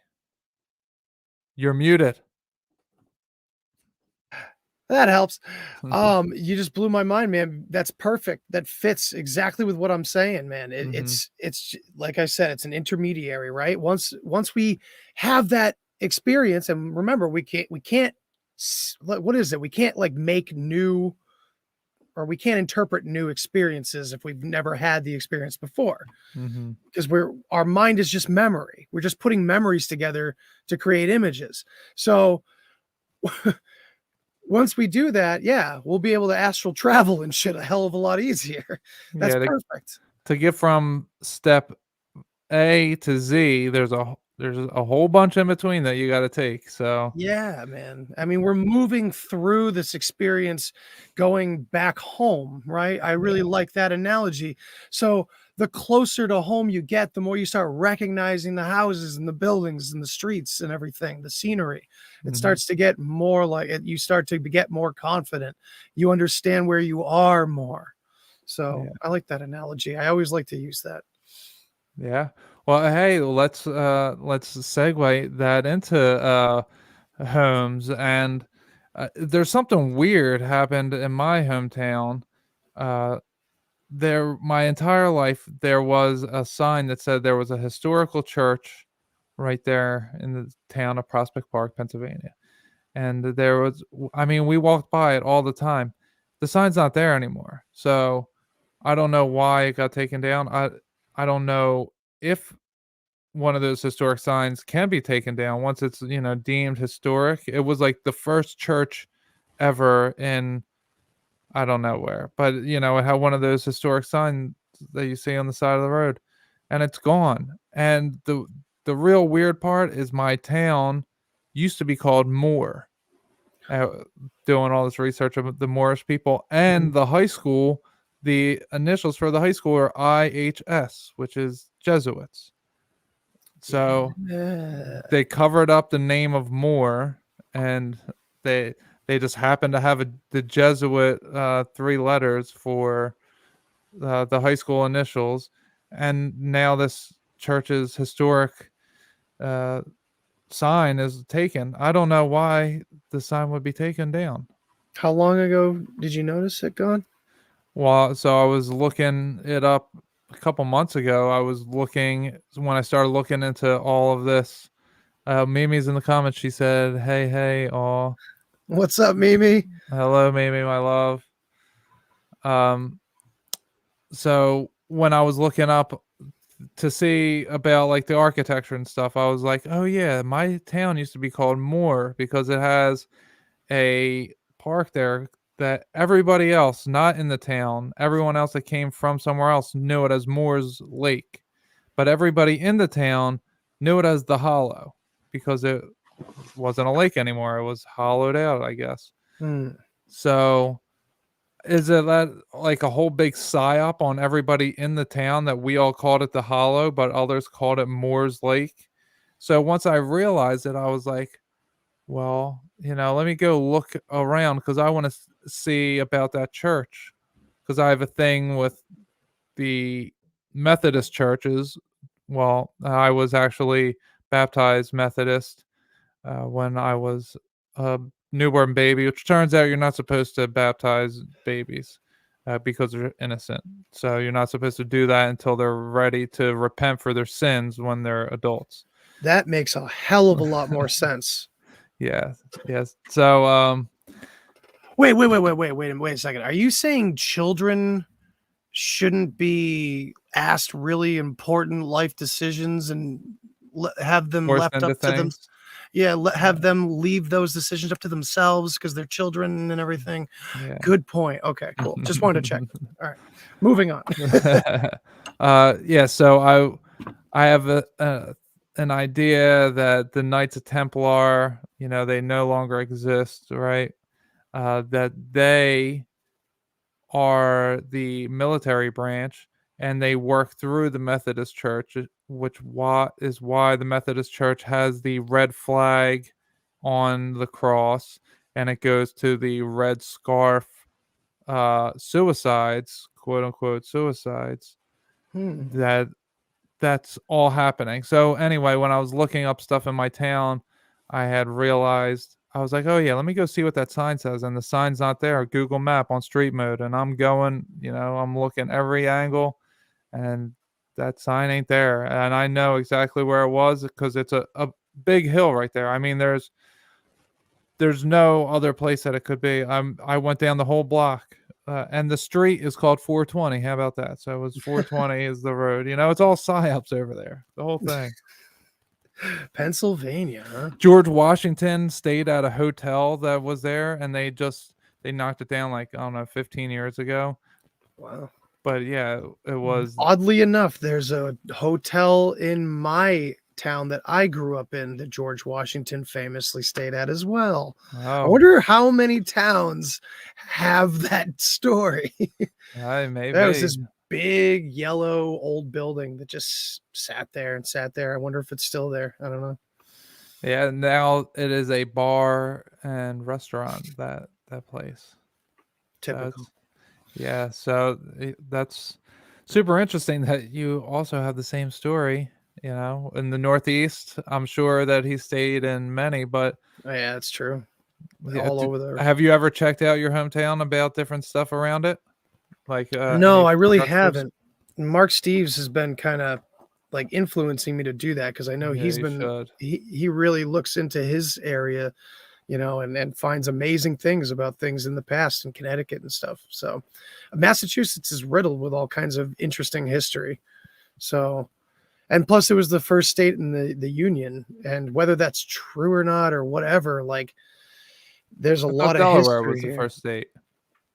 You're muted. That helps. You just blew my mind, man. That's perfect. That fits exactly with what I'm saying, man. It's like I said, it's an intermediary, right? Once we have that experience, and remember, we can't. What is it? We can't like make new, or we can't interpret new experiences if we've never had the experience before, because our mind is just memory. We're just putting memories together to create images. So once we do that, we'll be able to astral travel and shit a hell of a lot easier. That's perfect. To get from step A to Z, there's a whole bunch in between that you got to take. So yeah, man. I mean, we're moving through this experience going back home, right? I really like that analogy. So the closer to home you get, the more you start recognizing the houses and the buildings and the streets and everything, the scenery. It starts to get more like it. You start to get more confident. You understand where you are more. So I like that analogy. I always like to use that. Yeah. Well, hey, let's segue that into homes. And there's something weird happened in my hometown. My entire life there was a sign that said there was a historical church right there in the town of Prospect Park, Pennsylvania. And we walked by it all the time. The sign's not there anymore. So I don't know why it got taken down. I don't know if one of those historic signs can be taken down once it's, deemed historic. It was like the first church ever in I don't know where, but it had one of those historic signs that you see on the side of the road, and it's gone. And the real weird part is my town used to be called Moore. Doing all this research of the Moorish people, and the high school, the initials for the high school are IHS, which is Jesuits. So they covered up the name of Moore, and they just happened to have the Jesuit 3 letters for the high school initials, and now this church's historic sign is taken. I don't know why the sign would be taken down. How long ago did you notice it gone? Well, so I was looking it up a couple months ago. I was looking when I started looking into all of this. Mimi's in the comments. She said, hey, aw. What's up, Mimi? Hello, Mimi, my love. So when I was looking up to see about like the architecture and stuff, I was like, oh yeah, my town used to be called Moore because it has a park there that everybody else not in the town, everyone else that came from somewhere else knew it as Moore's Lake, but everybody in the town knew it as the Hollow because it wasn't a lake anymore. It was hollowed out, I guess. So is it that like a whole big psyop on everybody in the town that we all called it the Hollow, but others called it Moore's Lake? So once I realized it, I was like, well, let me go look around because I want to see about that church, because I have a thing with the Methodist churches. Well, I was actually baptized Methodist when I was a newborn baby, which turns out you're not supposed to baptize babies because they're innocent. So you're not supposed to do that until they're ready to repent for their sins when they're adults. That makes a hell of a lot more sense. Yes. So wait a second. Are you saying children shouldn't be asked really important life decisions and have them left up to them? Yeah, have them leave those decisions up to themselves because they're children and everything. Yeah. Good point. Okay, cool. Just wanted to check. All right, moving on. Yeah. So I have an idea that the Knights of Templar, they no longer exist, right? That they are the military branch, and they work through the Methodist Church, which is why the Methodist Church has the red flag on the cross, and it goes to the Red Scarf suicides, quote unquote suicides. That's all happening. So anyway, when I was looking up stuff in my town, I had realized, I was like, oh yeah, let me go see what that sign says. And the sign's not there. Google Map on street mode. And I'm going, I'm looking every angle, and that sign ain't there. And I know exactly where it was because it's a big hill right there. I mean, there's no other place that it could be. I went down the whole block. And the street is called 420. How about that? So it was 420 is the road. It's all psyops over there. The whole thing. Pennsylvania, huh? George Washington stayed at a hotel that was there, and they knocked it down like, I don't know, 15 years ago. Wow. But yeah, it was. Oddly enough, there's a hotel in my town that I grew up in that George Washington famously stayed at as well. I wonder how many towns have that story. Maybe. That was this big yellow old building that just sat there. I wonder if it's still there. I don't know. Yeah, now it is a bar and restaurant, that place. Typical. So that's super interesting that you also have the same story. In the Northeast, I'm sure that he stayed in many, but yeah, that's true. All over there. Have you ever checked out your hometown about different stuff around it? Like, no, I really haven't. Mark Steves has been kind of like influencing me to do that because I know he really looks into his area, and finds amazing things about things in the past in Connecticut and stuff. So Massachusetts is riddled with all kinds of interesting history. So. And plus, it was the first state in the Union, and whether that's true or not or whatever, like there's a lot of history. Delaware was the first state.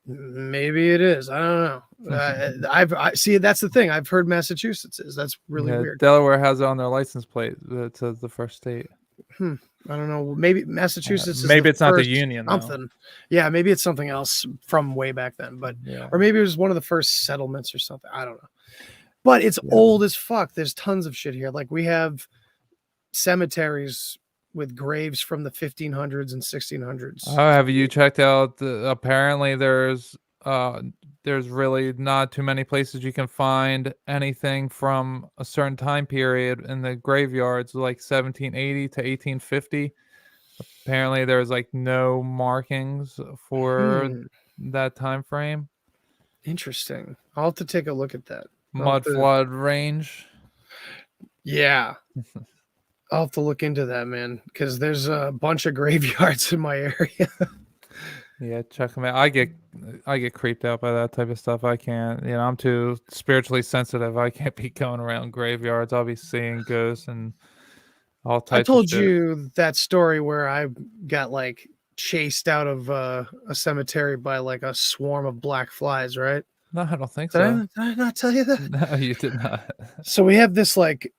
Maybe it is. I don't know. I see. That's the thing. I've heard Massachusetts is. That's really weird. Delaware has it on their license plate that says the first state. I don't know. Maybe Massachusetts. Maybe is it's not the union. Something. Yeah, maybe it's something else from way back then. But or maybe it was one of the first settlements or something. I don't know. But it's old as fuck. There's tons of shit here. Like we have cemeteries with graves from the 1500s and 1600s. Oh, have you checked out apparently there's really not too many places you can find anything from a certain time period in the graveyards, like 1780 to 1850. Apparently there's like no markings for that time frame. Interesting. I'll have to take a look at that. Mud flood range. Yeah. I'll have to look into that, man, because there's a bunch of graveyards in my area. Yeah, check them out. I get creeped out by that type of stuff. I can't, I'm too spiritually sensitive. I can't be going around graveyards. I'll be seeing ghosts and all types. I told of shit. you that story where I got like chased out of a cemetery by like a swarm of black flies, right? No, I don't think so. Did I not tell you that? No, you did not. So we have this like.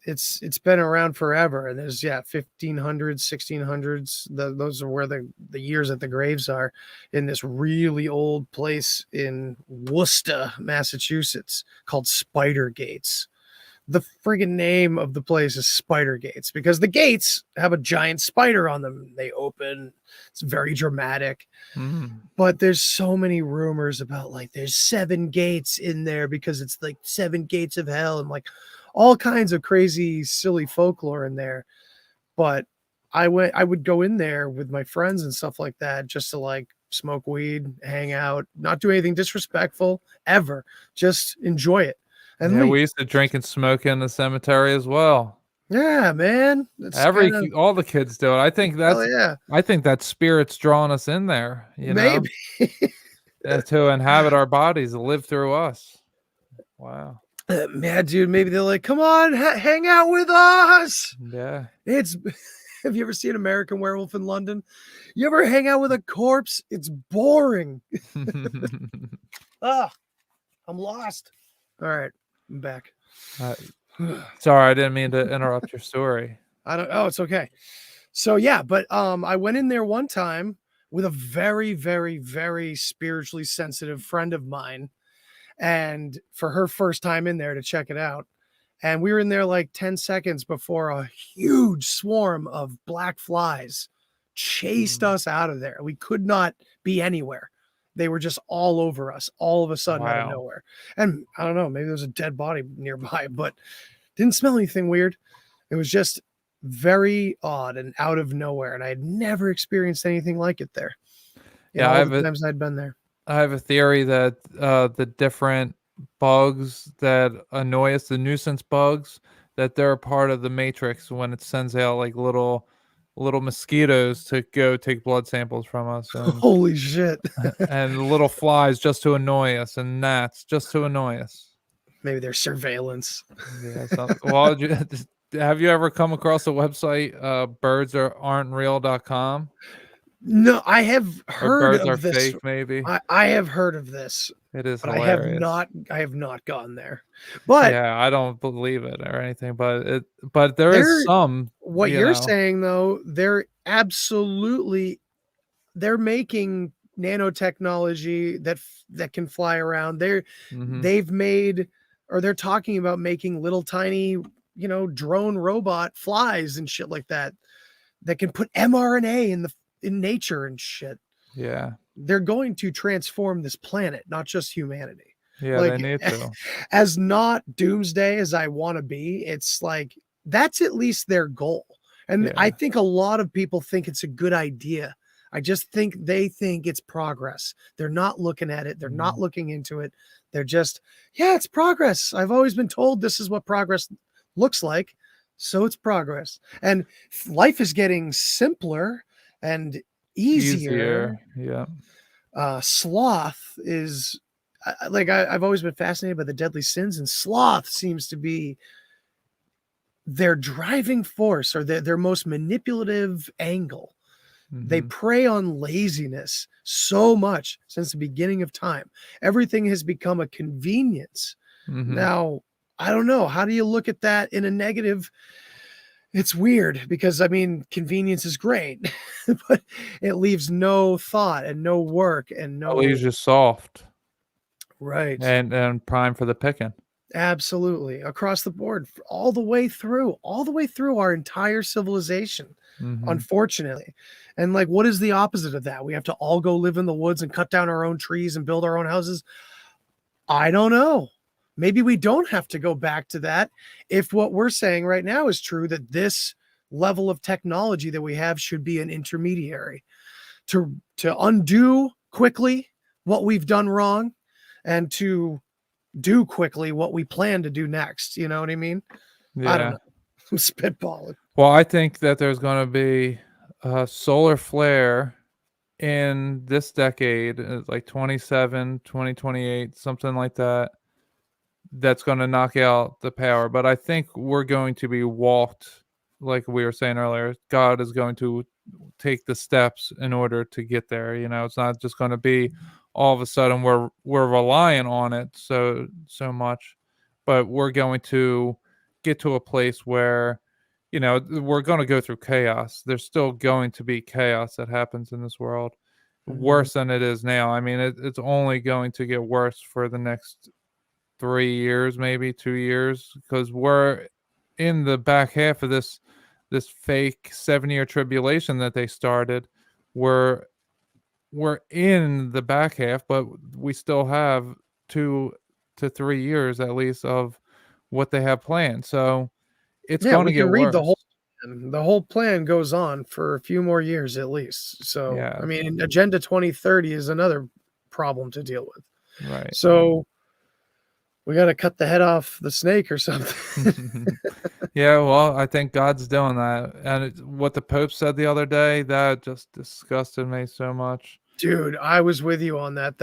It's been around forever, and there's 1500s, 1600s. Those are where the years that the graves are in this really old place in Worcester, Massachusetts, called Spider Gates. The friggin' name of the place is Spider Gates because the gates have a giant spider on them. They open. It's very dramatic. But there's so many rumors about like there's 7 gates in there because it's like 7 gates of hell and like all kinds of crazy, silly folklore in there. But I would go in there with my friends and stuff like that just to like smoke weed, hang out, not do anything disrespectful ever, just enjoy it. And we used to drink and smoke in the cemetery as well. Yeah, man. All the kids do it. I think I think that spirit's drawing us in there. Maybe to inhabit our bodies, to live through us. Wow. Man, dude, maybe they're like, come on, hang out with us. Yeah. Have you ever seen American Werewolf in London? You ever hang out with a corpse? It's boring. I'm lost. All right, I'm back. Sorry, I didn't mean to interrupt your story. It's okay. So yeah, but I went in there one time with a very, very, very spiritually sensitive friend of mine. And for her first time in there to check it out. And we were in there like 10 seconds before a huge swarm of black flies chased us out of there. We could not be anywhere. They were just all over us all of a sudden out of nowhere. And I don't know, maybe there was a dead body nearby, but didn't smell anything weird. It was just very odd and out of nowhere. And I had never experienced anything like it there. All the times I'd been there. I have a theory that the different bugs that annoy us, the nuisance bugs, that they're a part of the matrix when it sends out like little mosquitoes to go take blood samples from us. And, holy shit. And little flies just to annoy us and gnats just to annoy us. Maybe they're surveillance. Well, have you ever come across a website, birdsaren'treal.com? No, I have heard birds of are this. Fake, maybe. I have heard of this. It is but hilarious. I have not gone there. But yeah, I don't believe it or anything, but there is some. What you're saying though, they're making nanotechnology that can fly around. They've made, or they're talking about making little tiny, drone robot flies and shit like that can put mRNA in nature and shit. Yeah. They're going to transform this planet, not just humanity. Yeah, they need to. As not doomsday as I want to be, it's like that's at least their goal. And I think a lot of people think it's a good idea. I just think they think it's progress. They're not looking at it. They're not looking into it. They're just, it's progress. I've always been told this is what progress looks like. So it's progress. And life is getting simpler and easier. Yeah. Sloth is I've always been fascinated by the deadly sins, and sloth seems to be their driving force or their most manipulative angle They prey on laziness so much since the beginning of time. Everything has become a convenience. Now, I don't know. How do you look at that in a negative? It's weird because, I mean, convenience is great, but it leaves no thought and no work and no. It leaves you soft. Right. And prime for the picking. Absolutely. Across the board, all the way through our entire civilization, unfortunately. And like, what is the opposite of that? We have to all go live in the woods and cut down our own trees and build our own houses. I don't know. Maybe we don't have to go back to that if what we're saying right now is true, that this level of technology that we have should be an intermediary to undo quickly what we've done wrong and to do quickly what we plan to do next. You know what I mean? Yeah. I don't know. I'm spitballing. Well, I think that there's going to be a solar flare in this decade, like 27, 2028, something like that. That's going to knock out the power. But I think we're going to be walked, like we were saying earlier. God is going to take the steps in order to get there. You know, it's not just going to be all of a sudden we're relying on it so much, but we're going to get to a place where, you know, we're going to go through chaos. There's still going to be chaos that happens in this world, worse than it is now. I mean, it's only going to get worse for the next 3 years, maybe 2 years, because we're in the back half of this fake 7-year tribulation that they started. We're in the back half, but we still have 2 to 3 years at least of what they have planned. So it's going to get worse. The whole plan goes on for a few more years at least. So Yeah. I mean, Agenda 2030 is another problem to deal with. Right. So we got to cut the head off the snake or something. Yeah, well, I think God's doing that. And what the Pope said the other day, that just disgusted me so much. Dude, I was with you on that.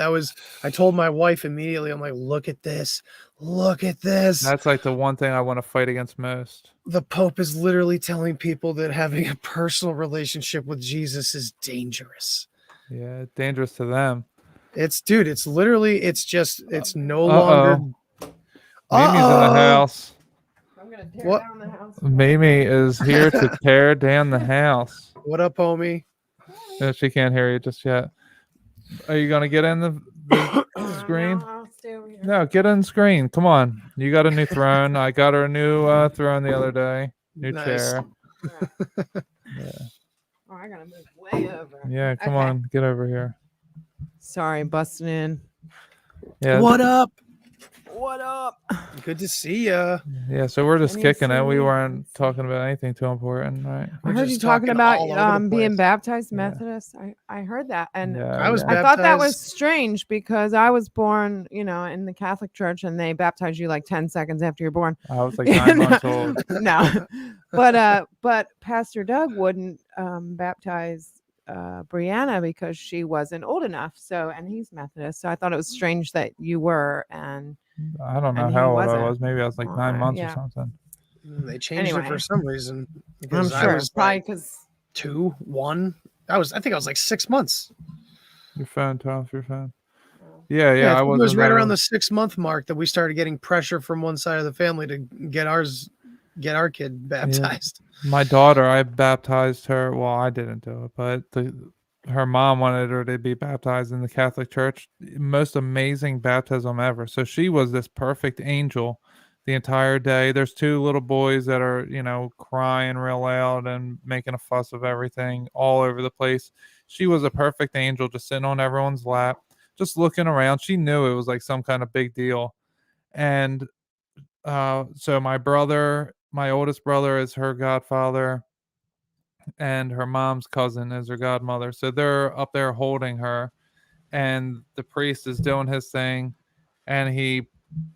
I told my wife immediately, I'm like, look at this. Look at this. That's like the one thing I want to fight against most. The Pope is literally telling people that having a personal relationship with Jesus is dangerous. Yeah, dangerous to them. It's no longer. Mimi's in the house. I'm gonna tear down the house. Mimi is here to tear down the house. What up, homie? No, she can't hear you just yet. Are you gonna get in the screen? No, I'll stay over here. No, get in the screen. Come on. You got a new throne. I got her a new throne the other day. New chair. Yeah. Oh, I gotta move way over. Yeah, come on, get over here. Sorry, busting in. Yeah. What up? What up? Good to see ya. Yeah, so we're just Can you kicking see it. We me? weren't talking about anything too important, right? I heard you talking about being baptized Methodist. I heard that, and I was I thought that was baptized- strange because I was born, in the Catholic Church, and they baptize you like 10 seconds after you're born. I was like 9 months old. No, but Pastor Doug wouldn't baptize Brianna because she wasn't old enough. So, and he's Methodist, so I thought it was strange that you were, and I don't know and he how old I wasn't. was. Maybe I was like 9 months yeah. or something. They changed it Anyway. for some reason. I'm Because I sure was probably like because 2, 1. I think I was like 6 months. Your phone, Tom, your phone. Yeah, I I think was it was right around the 6-month mark that we started getting pressure from one side of the family to get our kid baptized. My daughter, I baptized her. Well, I didn't do it, but her mom wanted her to be baptized in the Catholic Church. Most amazing baptism ever. So she was this perfect angel the entire day. There's 2 little boys that are, crying real loud and making a fuss of everything all over the place. She was a perfect angel, just sitting on everyone's lap, just looking around. She knew it was like some kind of big deal. And so my oldest brother is her godfather, and her mom's cousin is her godmother. So they're up there holding her, and the priest is doing his thing, and he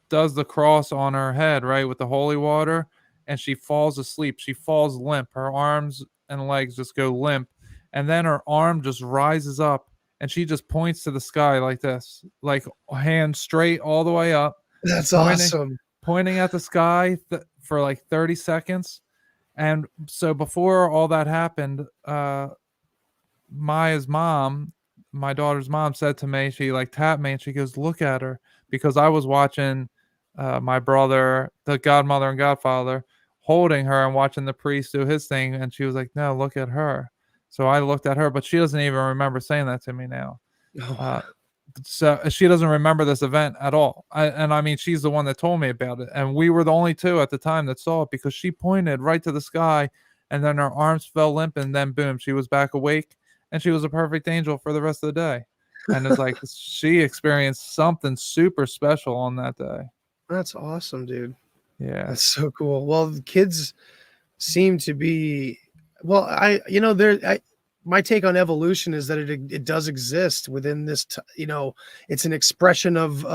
does the cross on her head, right, with the holy water, and she falls asleep. She falls limp. Her arms and legs just go limp, and then her arm just rises up, and she just points to the sky like this, like hand straight all the way up. That's pointing, awesome. Pointing at the sky for like 30 seconds. And so before all that happened, Maya's mom, my daughter's mom, said to me, she like tapped me and she goes, "Look at her," because I was watching my brother, the godmother and godfather, holding her and watching the priest do his thing, and she was like, "No, look at her." So I looked at her, but she doesn't even remember saying that to me now. Uh, so she doesn't remember this event at all. I mean, she's the one that told me about it, and we were the only two at the time that saw it because she pointed right to the sky, and then her arms fell limp, and then boom, she was back awake, and she was a perfect angel for the rest of the day. And it's like she experienced something super special on that day. That's awesome, dude. Yeah, That's so cool. Well, the kids seem to be, well, my take on evolution is that it does exist within this, it's an expression of,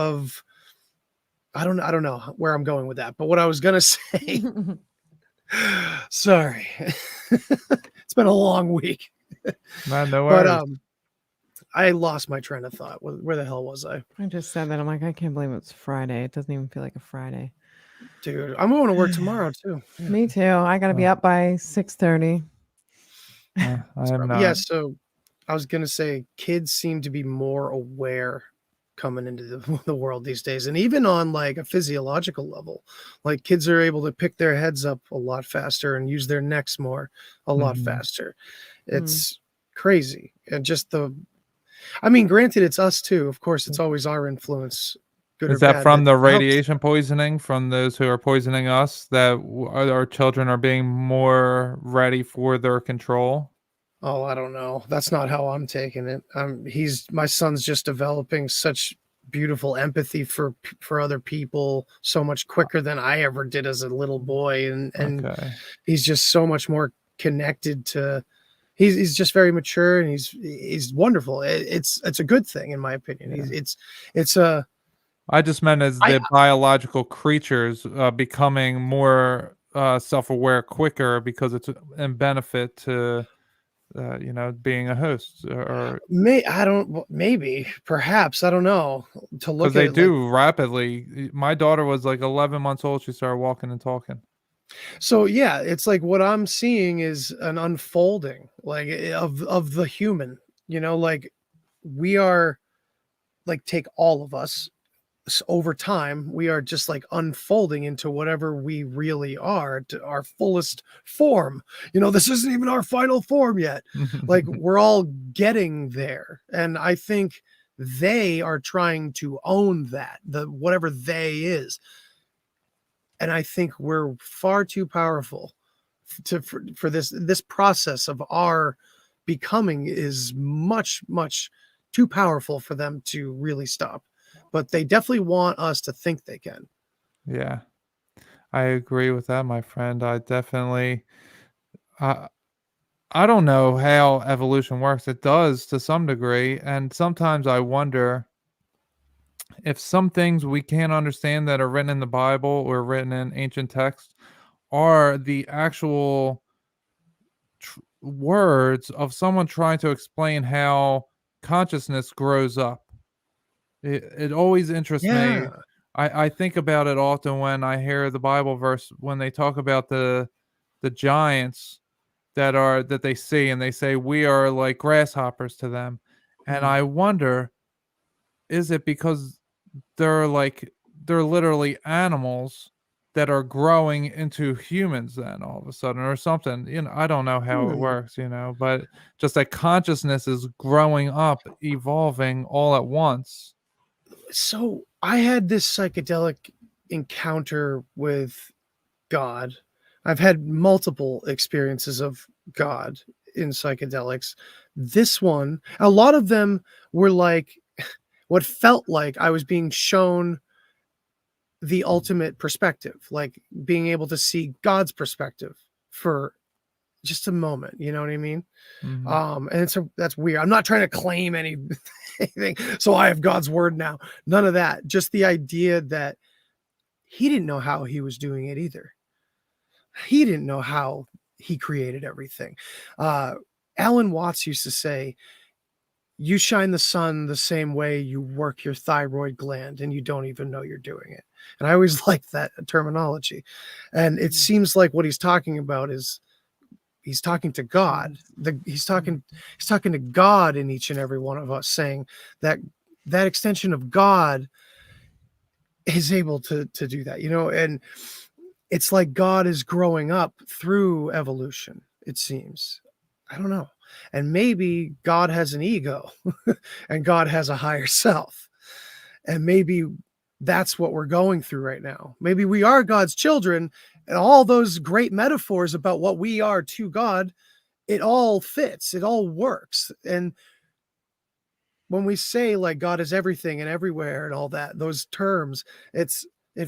I don't know where I'm going with that, but what I was going to say, sorry, it's been a long week, man, no worries. but, I lost my train of thought. Where the hell was I? I just said that. I'm like, I can't believe it's Friday. It doesn't even feel like a Friday. Dude, I'm going to work tomorrow too. Yeah. Me too. I got to be up by 6:30. I am not. Yeah, so I was gonna say kids seem to be more aware coming into the world these days, and even on like a physiological level, like kids are able to pick their heads up a lot faster and use their necks more a lot faster. It's crazy. And just I mean, granted, it's us too. Of course, it's always our influence. Good Is or that bad, from the helps. radiation poisoning from those who are poisoning us that our children are being more ready for their control? Oh, I don't know. That's not how I'm taking it. My son's just developing such beautiful empathy for other people so much quicker than I ever did as a little boy, and Okay. he's just so much more connected to. He's just very mature, and he's wonderful. It's a good thing in my opinion. Yeah. It's a. I just meant as the biological creatures becoming more self-aware quicker because it's in benefit to being a host or Maybe perhaps I don't know to look because at they it do rapidly. My daughter was like 11 months old. She started walking and talking. So yeah, it's like what I'm seeing is an unfolding like of the human, like we are like take all of us over time, we are just like unfolding into whatever we really are, to our fullest form. This isn't even our final form yet. Like we're all getting there. And I think they are trying to own that, whatever they is. And I think we're far too powerful for this process of our becoming is much, much too powerful for them to really stop. But they definitely want us to think they can. Yeah, I agree with that, my friend. I definitely, I don't know how evolution works. It does to some degree, and sometimes I wonder if some things we can't understand that are written in the Bible or written in ancient texts are the actual words of someone trying to explain how consciousness grows up. It always interests me. I think about it often when I hear the Bible verse when they talk about the giants that they see, and they say we are like grasshoppers to them. And I wonder, is it because they're literally animals that are growing into humans then all of a sudden or something? I don't know how it works, but just that consciousness is growing up, evolving all at once. So I had this psychedelic encounter with God. I've had multiple experiences of God in psychedelics. This one, a lot of them were like what felt like I was being shown the ultimate perspective, like being able to see God's perspective for just a moment. You know what I mean? And that's weird. I'm not trying to claim anything. So I have God's word now. None of that. Just the idea that he didn't know how he was doing it either. He didn't know how he created everything. Alan Watts used to say, you shine the sun the same way you work your thyroid gland and you don't even know you're doing it. And I always liked that terminology. And it seems like what he's talking about is He's talking to God. He's talking to God in each and every one of us, saying that that extension of God is able to do that, and it's like God is growing up through evolution, it seems. I don't know. And maybe God has an ego and God has a higher self. And maybe that's what we're going through right now. Maybe we are God's children, and all those great metaphors about what we are to God, it all fits, it all works. And when we say like God is everything and everywhere and all that, those terms, it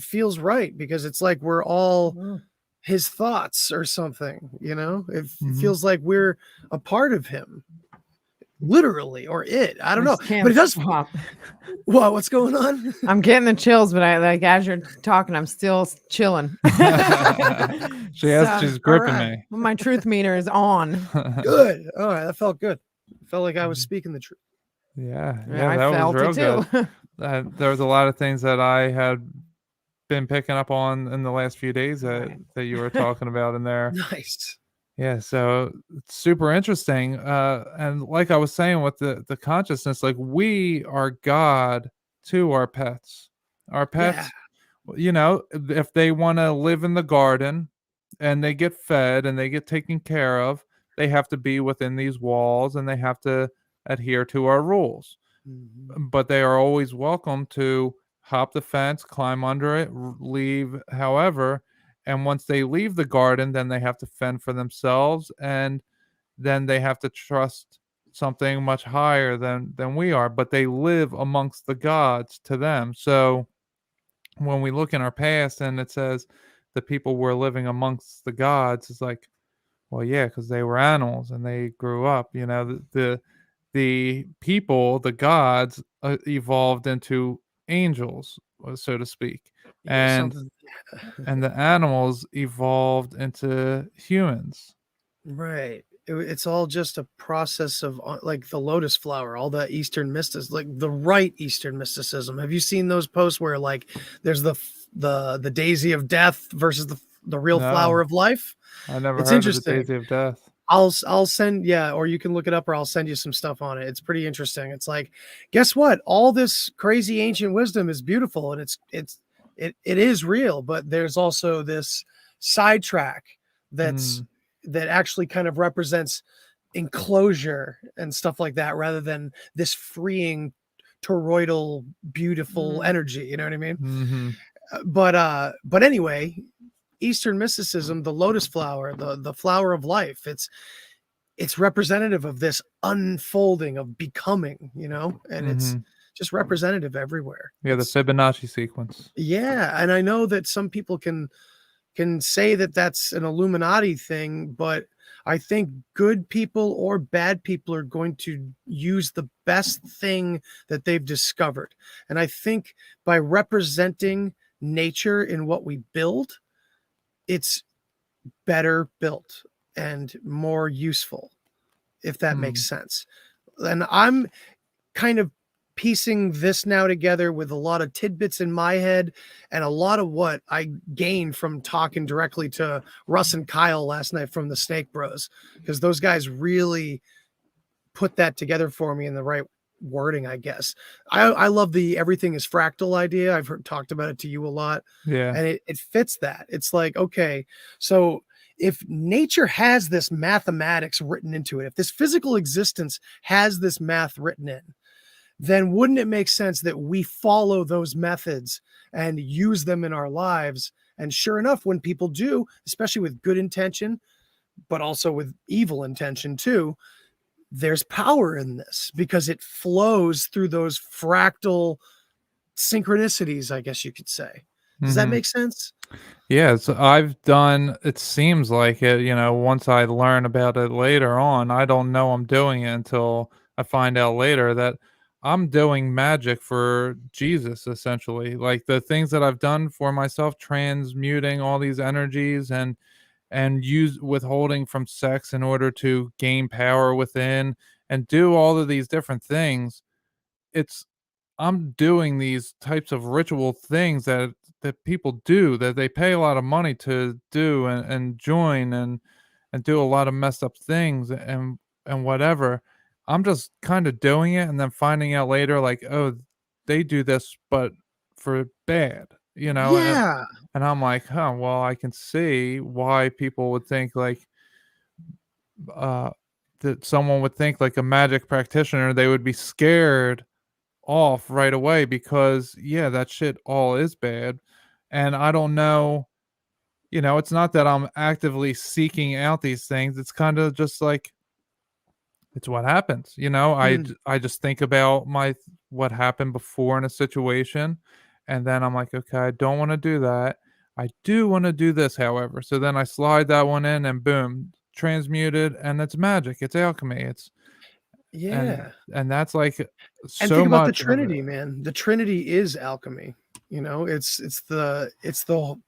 feels right, because it's like we're all his thoughts or something, it feels like we're a part of him, literally, or I don't know, but it does stop. What's going on? I'm getting the chills, but I like as you're talking, I'm still chilling. She's gripping me. My truth meter is on. Good. All right, that felt good. Felt like I was speaking the truth. Yeah, I that felt was it real too. good. There was a lot of things that I had been picking up on in the last few days that you were talking about in there. Nice. Yeah, so it's super interesting. And like I was saying with the consciousness, like we are God to our pets. Our pets, if they want to live in the garden and they get fed and they get taken care of, they have to be within these walls and they have to adhere to our rules. But they are always welcome to hop the fence, climb under it, leave however. And once they leave the garden, then they have to fend for themselves, and then they have to trust something much higher than we are. But they live amongst the gods to them. So when we look in our past and it says the people were living amongst the gods, it's like, well, yeah, because they were animals and they grew up. The people, the gods, evolved into angels, so to speak, and the animals evolved into humans. Right. It's all just a process of like the lotus flower, all that Eastern mysticism, like the right Eastern mysticism. Have you seen those posts where like there's the daisy of death versus the real flower of life? I never It's heard interesting. of the daisy of death. I'll send, or you can look it up, or I'll send you some stuff on it. It's pretty interesting. It's like, guess what? All this crazy ancient wisdom is beautiful, and it is real, but there's also this sidetrack that actually kind of represents enclosure and stuff like that, rather than this freeing toroidal beautiful energy. You know what I mean? But anyway, Eastern mysticism, the lotus flower, the flower of life, it's representative of this unfolding of becoming, and it's just representative everywhere. Yeah, the Fibonacci sequence. Yeah, and I know that some people can say that that's an Illuminati thing, but I think good people or bad people are going to use the best thing that they've discovered. And I think by representing nature in what we build, it's better built and more useful, if that makes sense. And I'm kind of piecing this now together with a lot of tidbits in my head and a lot of what I gained from talking directly to Russ and Kyle last night from the Snake Bros, because those guys really put that together for me in the right wording, I guess. I love the everything is fractal idea. I've talked about it to you a lot. Yeah. And it fits that. It's like, okay, so if nature has this mathematics written into it, if this physical existence has this math written in, then wouldn't it make sense that we follow those methods and use them in our lives? And sure enough, when people do, especially with good intention, but also with evil intention too, there's power in this because it flows through those fractal synchronicities, I guess you could say. Does that make sense? Yeah, so I've done, it seems like it, once I learn about it later on, I don't know I'm doing it until I find out later that I'm doing magic for Jesus, essentially. Like the things that I've done for myself, transmuting all these energies and use withholding from sex in order to gain power within and do all of these different things. I'm doing these types of ritual things that people do, that they pay a lot of money to do and join and and do a lot of messed up things and whatever. I'm just kind of doing it and then finding out later, like, oh, they do this, but for bad, you know? Yeah. And I'm like, huh, well, I can see why people would think like, uh, that someone would think like a magic practitioner, they would be scared off right away because, yeah, that shit all is bad. And I don't know, it's not that I'm actively seeking out these things. It's kind of just like, it's what happens, I just think about what happened before in a situation, and then I'm like, okay, I don't want to do that. I do want to do this, however. So then I slide that one in, and boom, transmuted, and it's magic. It's alchemy. Yeah. And that's like And so think about the much of it. Trinity, man. The Trinity is alchemy. It's the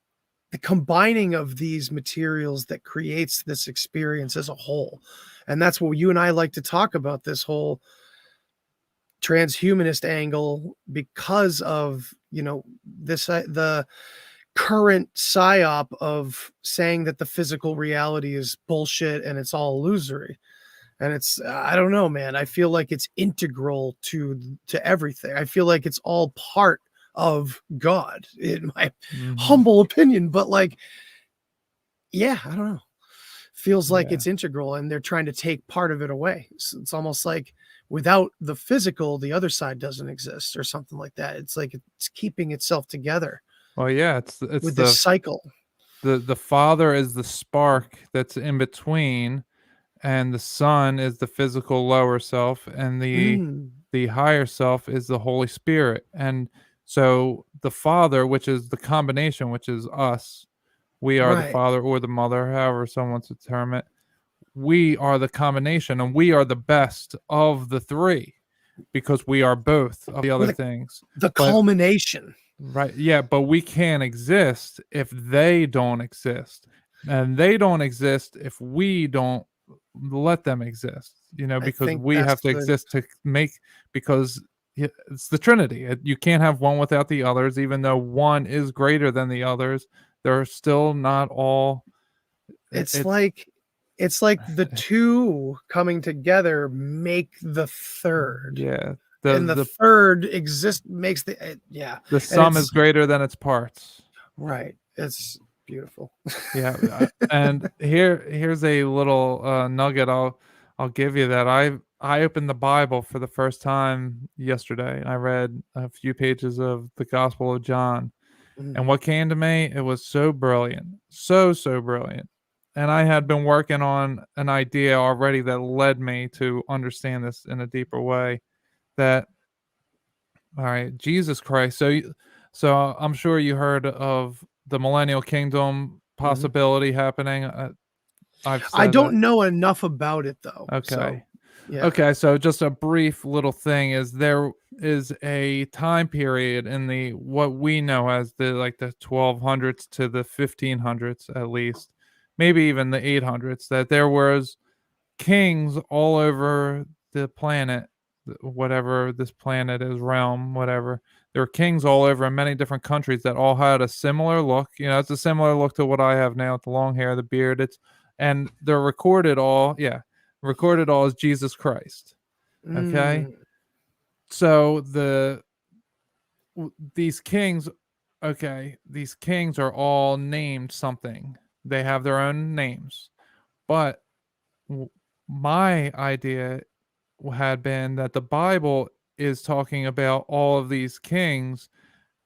combining of these materials that creates this experience as a whole. And that's what you and I like to talk about, this whole transhumanist angle, because of, the current psyop of saying that the physical reality is bullshit and it's all illusory. And it's, I don't know, man. I feel like it's integral to everything. I feel like it's all part of God, in my humble opinion. But like, yeah, I don't know. Feels like it's integral, and they're trying to take part of it away. So it's almost like without the physical, the other side doesn't exist, or something like that. It's like it's keeping itself together. Well, yeah, it's with this cycle. The Father is the spark that's in between, and the Son is the physical lower self, and the higher self is the Holy Spirit. And so the Father, which is the combination, which is us, we are the Father or the Mother, however someone wants to term it. We are the combination, and we are the best of the three because we are both of the other things. The culmination. Right. Yeah, but we can't exist if they don't exist. And they don't exist if we don't let them exist, because we have to exist to make, because it's the Trinity. You can't have one without the others, even though one is greater than the others. They're still not all. It's like the two coming together make the third. Yeah. And the third makes the The sum is greater than its parts. Right. It's beautiful. Yeah. And here's a little nugget I'll give you, that I opened the Bible for the first time yesterday. I read a few pages of the Gospel of John. And what came to me, it was so brilliant. So brilliant. And I had been working on an idea already that led me to understand this in a deeper way. That, all right, Jesus Christ. So I'm sure you heard of the Millennial Kingdom possibility happening. I don't know enough about it, though. Okay. So, yeah. Okay, so just a brief little thing is there is a time period in the what we know as the 1200s to the 1500s, at least, maybe even the 800s, that there was kings all over the planet, whatever this planet is, realm, whatever. There were kings all over in many different countries that all had a similar look. It's a similar look to what I have now, with the long hair, the beard. And they're recorded all as Jesus Christ. Okay. So these kings are all named something. They have their own names. But my idea had been that the Bible is talking about all of these kings,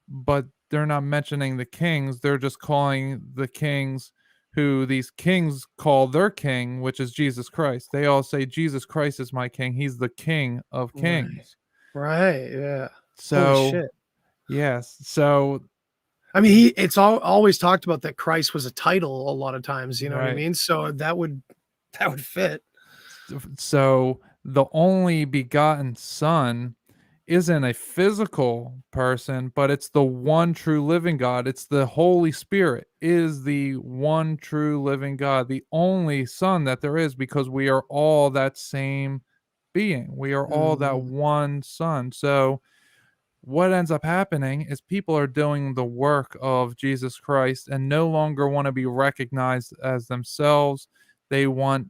but they're not mentioning the kings. They're just calling the kings who these kings call their king, which is Jesus Christ. They all say, Jesus Christ is my king. He's the King of Kings. Right. Yeah. So, holy shit. Yes. So, I mean, it's always talked about that Christ was a title a lot of times. You know what I Right. mean? So that would fit. So the only begotten Son isn't a physical person, but it's the one true living God. It's the Holy Spirit is the one true living God, the only Son that there is, because we are all that same being. We are all that one Son. So what ends up happening is people are doing the work of Jesus Christ and no longer want to be recognized as themselves. they want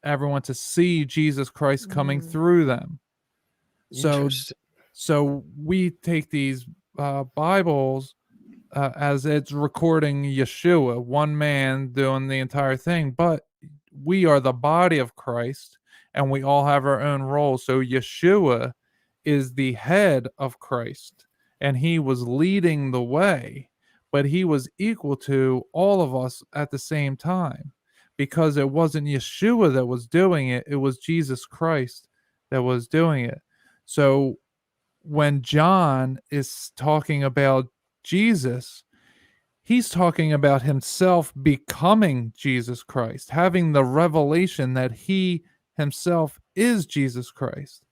everyone to see Jesus Christ coming Mm. through them. So Interesting. so we take these Bibles as it's recording Yeshua, one man doing the entire thing, but we are the body of Christ and we all have our own roles. So Yeshua is the head of Christ and he was leading the way, but he was equal to all of us at the same time because it wasn't Yeshua that was doing it, it was Jesus Christ that was doing it. So when John is talking about Jesus, he's talking about himself becoming Jesus Christ, having the revelation that he himself is Jesus Christ.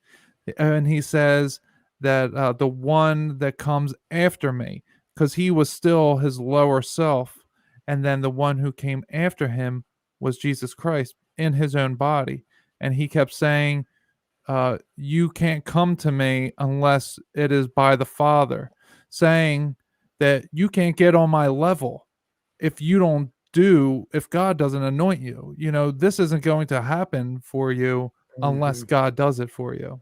And he says that the one that comes after me, because he was still his lower self, and then the one who came after him was Jesus Christ in his own body. And he kept saying, you can't come to me unless it is by the Father, saying that you can't get on my level if God doesn't anoint you. You know, this isn't going to happen for you unless God does it for you.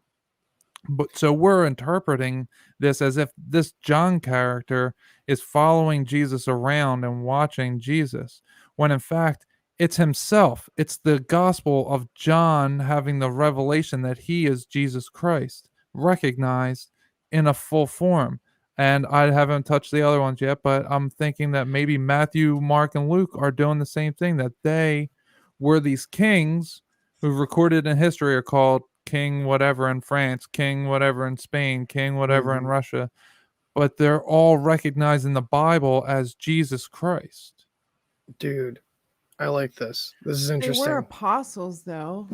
But so we're interpreting this as if this John character is following Jesus around and watching Jesus, when in fact it's himself. It's the gospel of John having the revelation that he is Jesus Christ, recognized in a full form. And I haven't touched the other ones yet, but I'm thinking that maybe Matthew, Mark, and Luke are doing the same thing, that they were these kings who recorded in history are called King whatever in France, King whatever in Spain, King whatever in Russia, but they're all recognized in the Bible as Jesus Christ. Dude, I like this. This is They interesting. were apostles, though.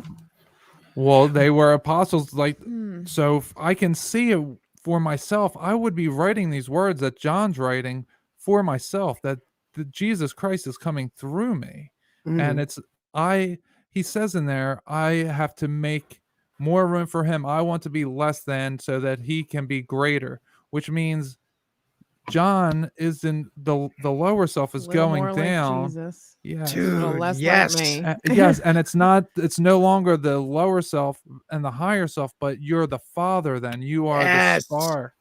Well, they were apostles, like, Hmm. so if I can see it for myself, I would be writing these words that John's writing for myself, that the Jesus Christ is coming through me. And he says in there, I have to make more room for him. I want to be less than so that he can be greater, which means John is in the lower self is Little going more down. like Jesus. Yes. Little Dude, less yes. like me. Yes, and it's no longer the lower self and the higher self, but you're the Father then. You are Yes. the spark.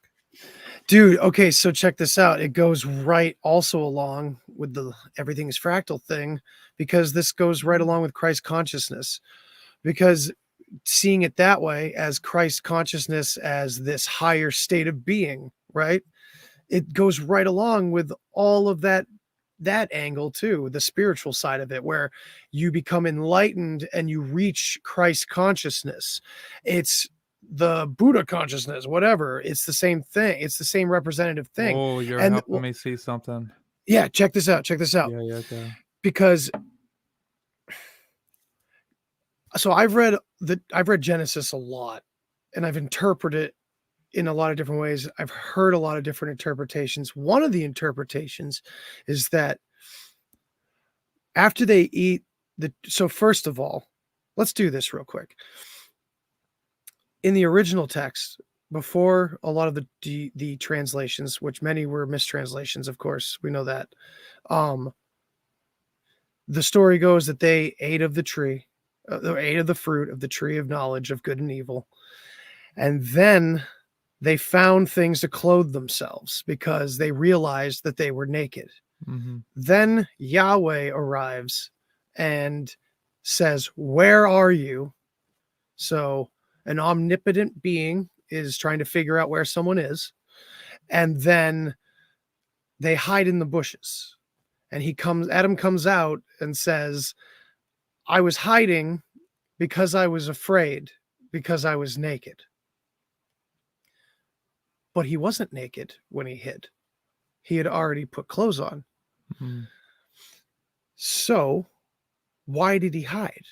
Dude, okay, so check this out. It goes right also along with the everything is fractal thing, because this goes right along with Christ consciousness. Because seeing it that way, as Christ consciousness as this higher state of being, right? It goes right along with all of that angle too, the spiritual side of it, where you become enlightened and you reach Christ consciousness. It's the Buddha consciousness, whatever. It's the same thing. It's the same representative thing. Oh, you're And helping me see something. yeah, check this out. Check this out. Yeah, okay. Because so I've read Genesis a lot, and I've interpreted it in a lot of different ways. I've heard a lot of different interpretations. One of the interpretations is that after they eat so first of all, let's do this real quick. In the original text, before a lot of the translations, which many were mistranslations, of course, we know that. The story goes that they ate of the tree, ate of the fruit of the tree of knowledge of good and evil, and then they found things to clothe themselves because they realized that they were naked. Then Yahweh arrives and says, "Where are you?" So an omnipotent being is trying to figure out where someone is. And then they hide in the bushes. And Adam comes out and says, "I was hiding because I was afraid, because I was naked." But he wasn't naked when he hid. He had already put clothes on. So why did he hide?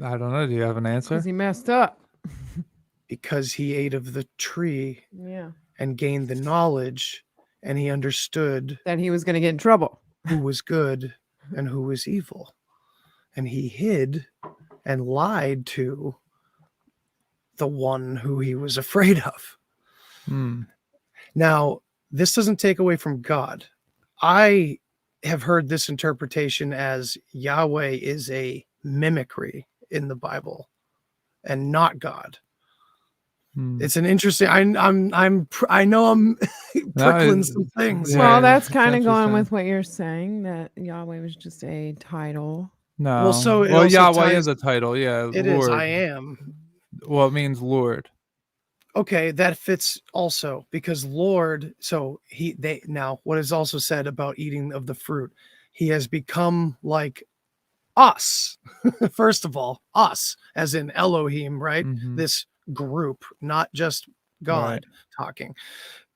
I don't know. Do you have an answer? Because he messed up. Because he ate of the tree Yeah. and gained the knowledge, and he understood That he was going to get in trouble. who was good and who was evil. And he hid and lied to the one who he was afraid of. Now, this doesn't take away from God. I have heard this interpretation as Yahweh is a mimicry in the Bible and not God. It's an interesting. I know I'm prickling some things. Yeah, Well, that's it's kind of going interesting. with what you're saying, that Yahweh was just a title. No. Well, so it well, also Yahweh ties- is a title. Yeah, It Lord. is. I am. Well, it means Lord. Okay, that fits also because Lord. So now what is also said about eating of the fruit, he has become like us. First of all, us as in Elohim, right? Mhm. This group, not just God Right. talking,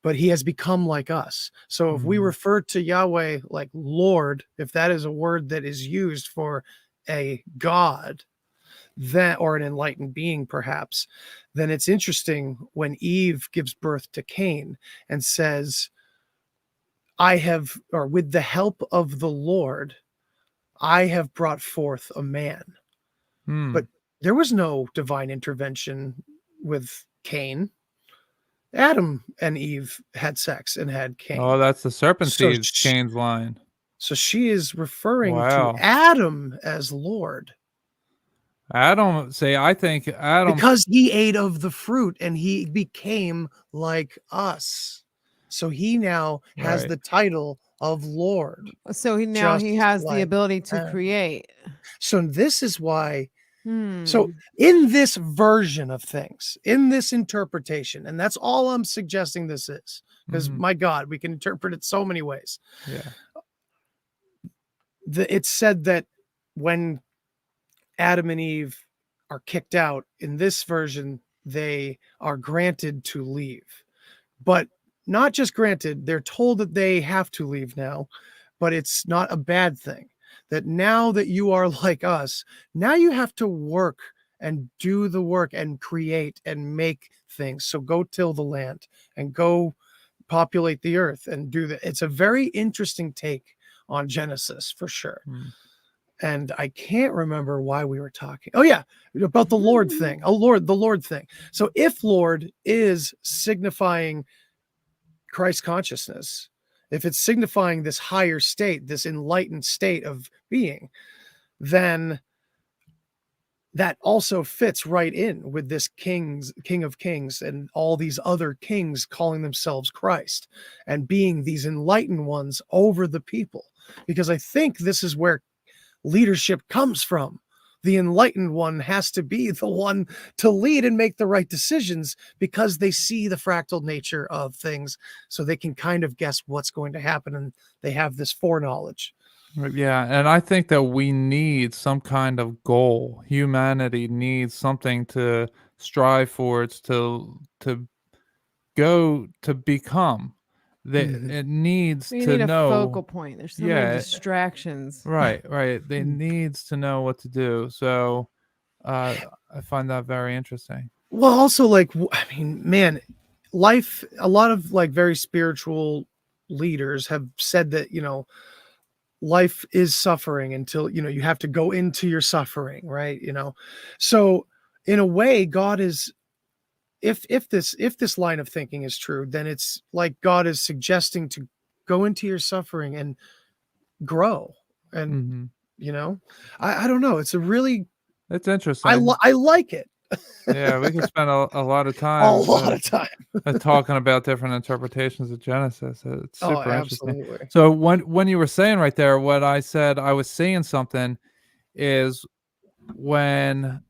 but he has become like us. So if we Mhm. refer to Yahweh like Lord, if that is a word that is used for a God, then or an enlightened being perhaps, then it's interesting when Eve gives birth to Cain and says, I have, or with the help of the Lord, I have brought forth a man. Hmm. But there was no divine intervention with Cain. Adam and Eve had sex and had Cain. Oh, that's the serpent So seed sh- Cain's line. So she is referring Wow. to Adam as Lord I think Adam. because he ate of the fruit and he became like us. So he now has Right. the title of Lord. So he Just has the like ability to Adam. create. So this is why. Hmm. So in this version of things, in this interpretation, and that's all I'm suggesting this is, because Mhm. my God, we can interpret it so many ways. Yeah. It's said that when Adam and Eve are kicked out, in this version, they are granted to leave. But not just granted, they're told that they have to leave now, but it's not a bad thing. That now that you are like us, now you have to work and do the work and create and make things. So go till the land and go populate the earth and do that. It's a very interesting take on Genesis for sure. And I can't remember why we were talking. Oh yeah, about the Lord thing. Oh Lord, the Lord thing. So if Lord is signifying Christ consciousness, if it's signifying this higher state, this enlightened state of being, then that also fits right in with this King of Kings and all these other kings calling themselves Christ and being these enlightened ones over the people. Because I think this is where leadership comes from. The enlightened one has to be the one to lead and make the right decisions because they see the fractal nature of things, so they can kind of guess what's going to happen and they have this foreknowledge. Yeah, and I think that we need some kind of goal. Humanity needs something to strive for. It's to go to become. It needs You to need a know. focal point. There's so many Yeah, distractions. right. They needs to know what to do. So I find that very interesting. Well, also, like, I mean, man, life, a lot of like very spiritual leaders have said that, life is suffering until, you have to go into your suffering, right? So in a way, God is, if this line of thinking is true, then it's like God is suggesting to go into your suffering and grow. And, I don't know. It's a really, It's interesting. I like it. Yeah, we can spend a lot of A time. lot of time. Talking about different interpretations of Genesis. It's Oh, super interesting. absolutely. So when you were saying right there, what I said, I was saying something is when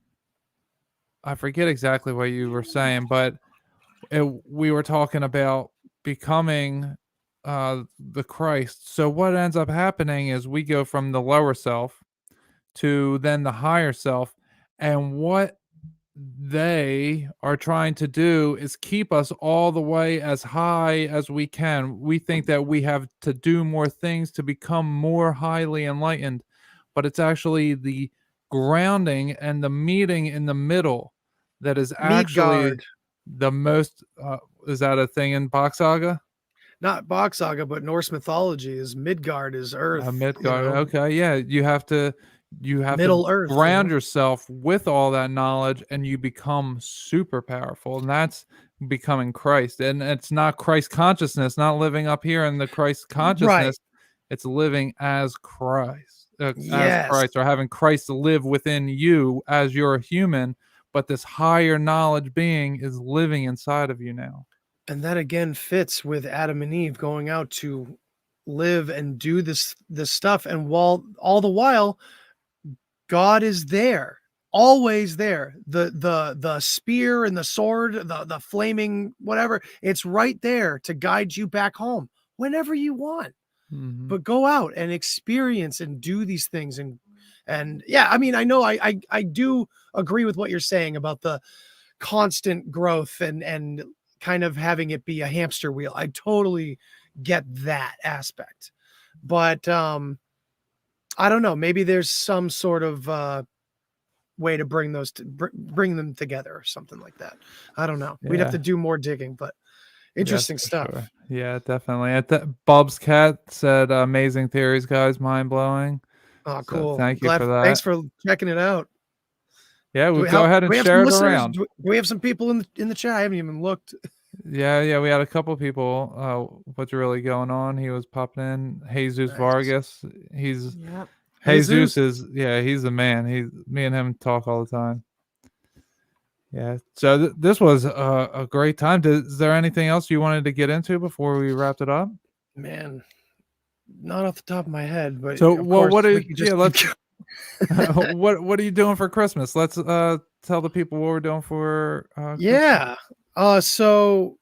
I forget exactly what you were saying, but we were talking about becoming the Christ. So what ends up happening is we go from the lower self to then the higher self, and what they are trying to do is keep us all the way as high as we can. We think that we have to do more things to become more highly enlightened, but it's actually the grounding and the meeting in the middle that is actually Midgard. the most. Is that a thing in Bach Saga? Not Bach Saga, but Norse mythology is Midgard is Earth. Midgard. Okay, yeah, you have to Middle Earth, ground yourself with all that knowledge, and you become super powerful, and that's becoming Christ. And it's not Christ consciousness, not living up here in the Christ consciousness. It's living as Christ, as Yes. Christ, or having Christ live within you as you're a human, but this higher knowledge being is living inside of you now. And that again fits with Adam and Eve going out to live and do this stuff. And while all the while, God is there, always there. The spear and the sword, the flaming whatever, it's right there to guide you back home whenever you want. But go out and experience and do these things. And yeah, I mean, I know I do agree with what you're saying about the constant growth and kind of having it be a hamster wheel. I totally get that aspect. But I don't know, maybe there's some sort of way to bring those bring them together or something like that. I don't know. We'd have to do more digging, but interesting stuff. Sure. Yeah, definitely. Bob's Cat said, amazing theories, guys, mind-blowing. Oh, cool. Thank you for that. Thanks for checking it out. Yeah, we'll go ahead and share it around. Do we have some people in the chat? I haven't even looked. Yeah, we had a couple people. What's really going on? He was popping in. Jesus Vargas. He's Jesus is he's the man. Me and him talk all the time. Yeah. So this was a great time. Is there anything else you wanted to get into before we wrapped it up? Man, not off the top of my head, but so what are what are you doing for Christmas? Let's tell the people what we're doing for Christmas. So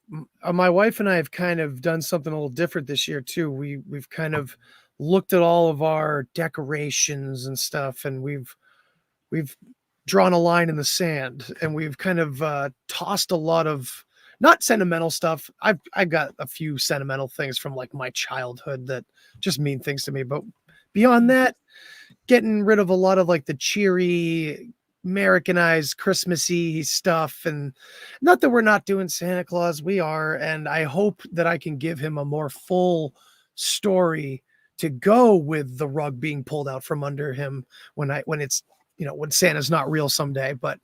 my wife and I have kind of done something a little different this year too. We've kind of looked at all of our decorations and stuff, and we've drawn a line in the sand, and we've kind of tossed a lot of not sentimental stuff. I've got a few sentimental things from like my childhood that just mean things to me, but beyond that, getting rid of a lot of like the cheery Americanized Christmassy stuff. And not that we're not doing Santa Claus, we are, and I hope that I can give him a more full story to go with the rug being pulled out from under him when it's, when Santa's not real someday. But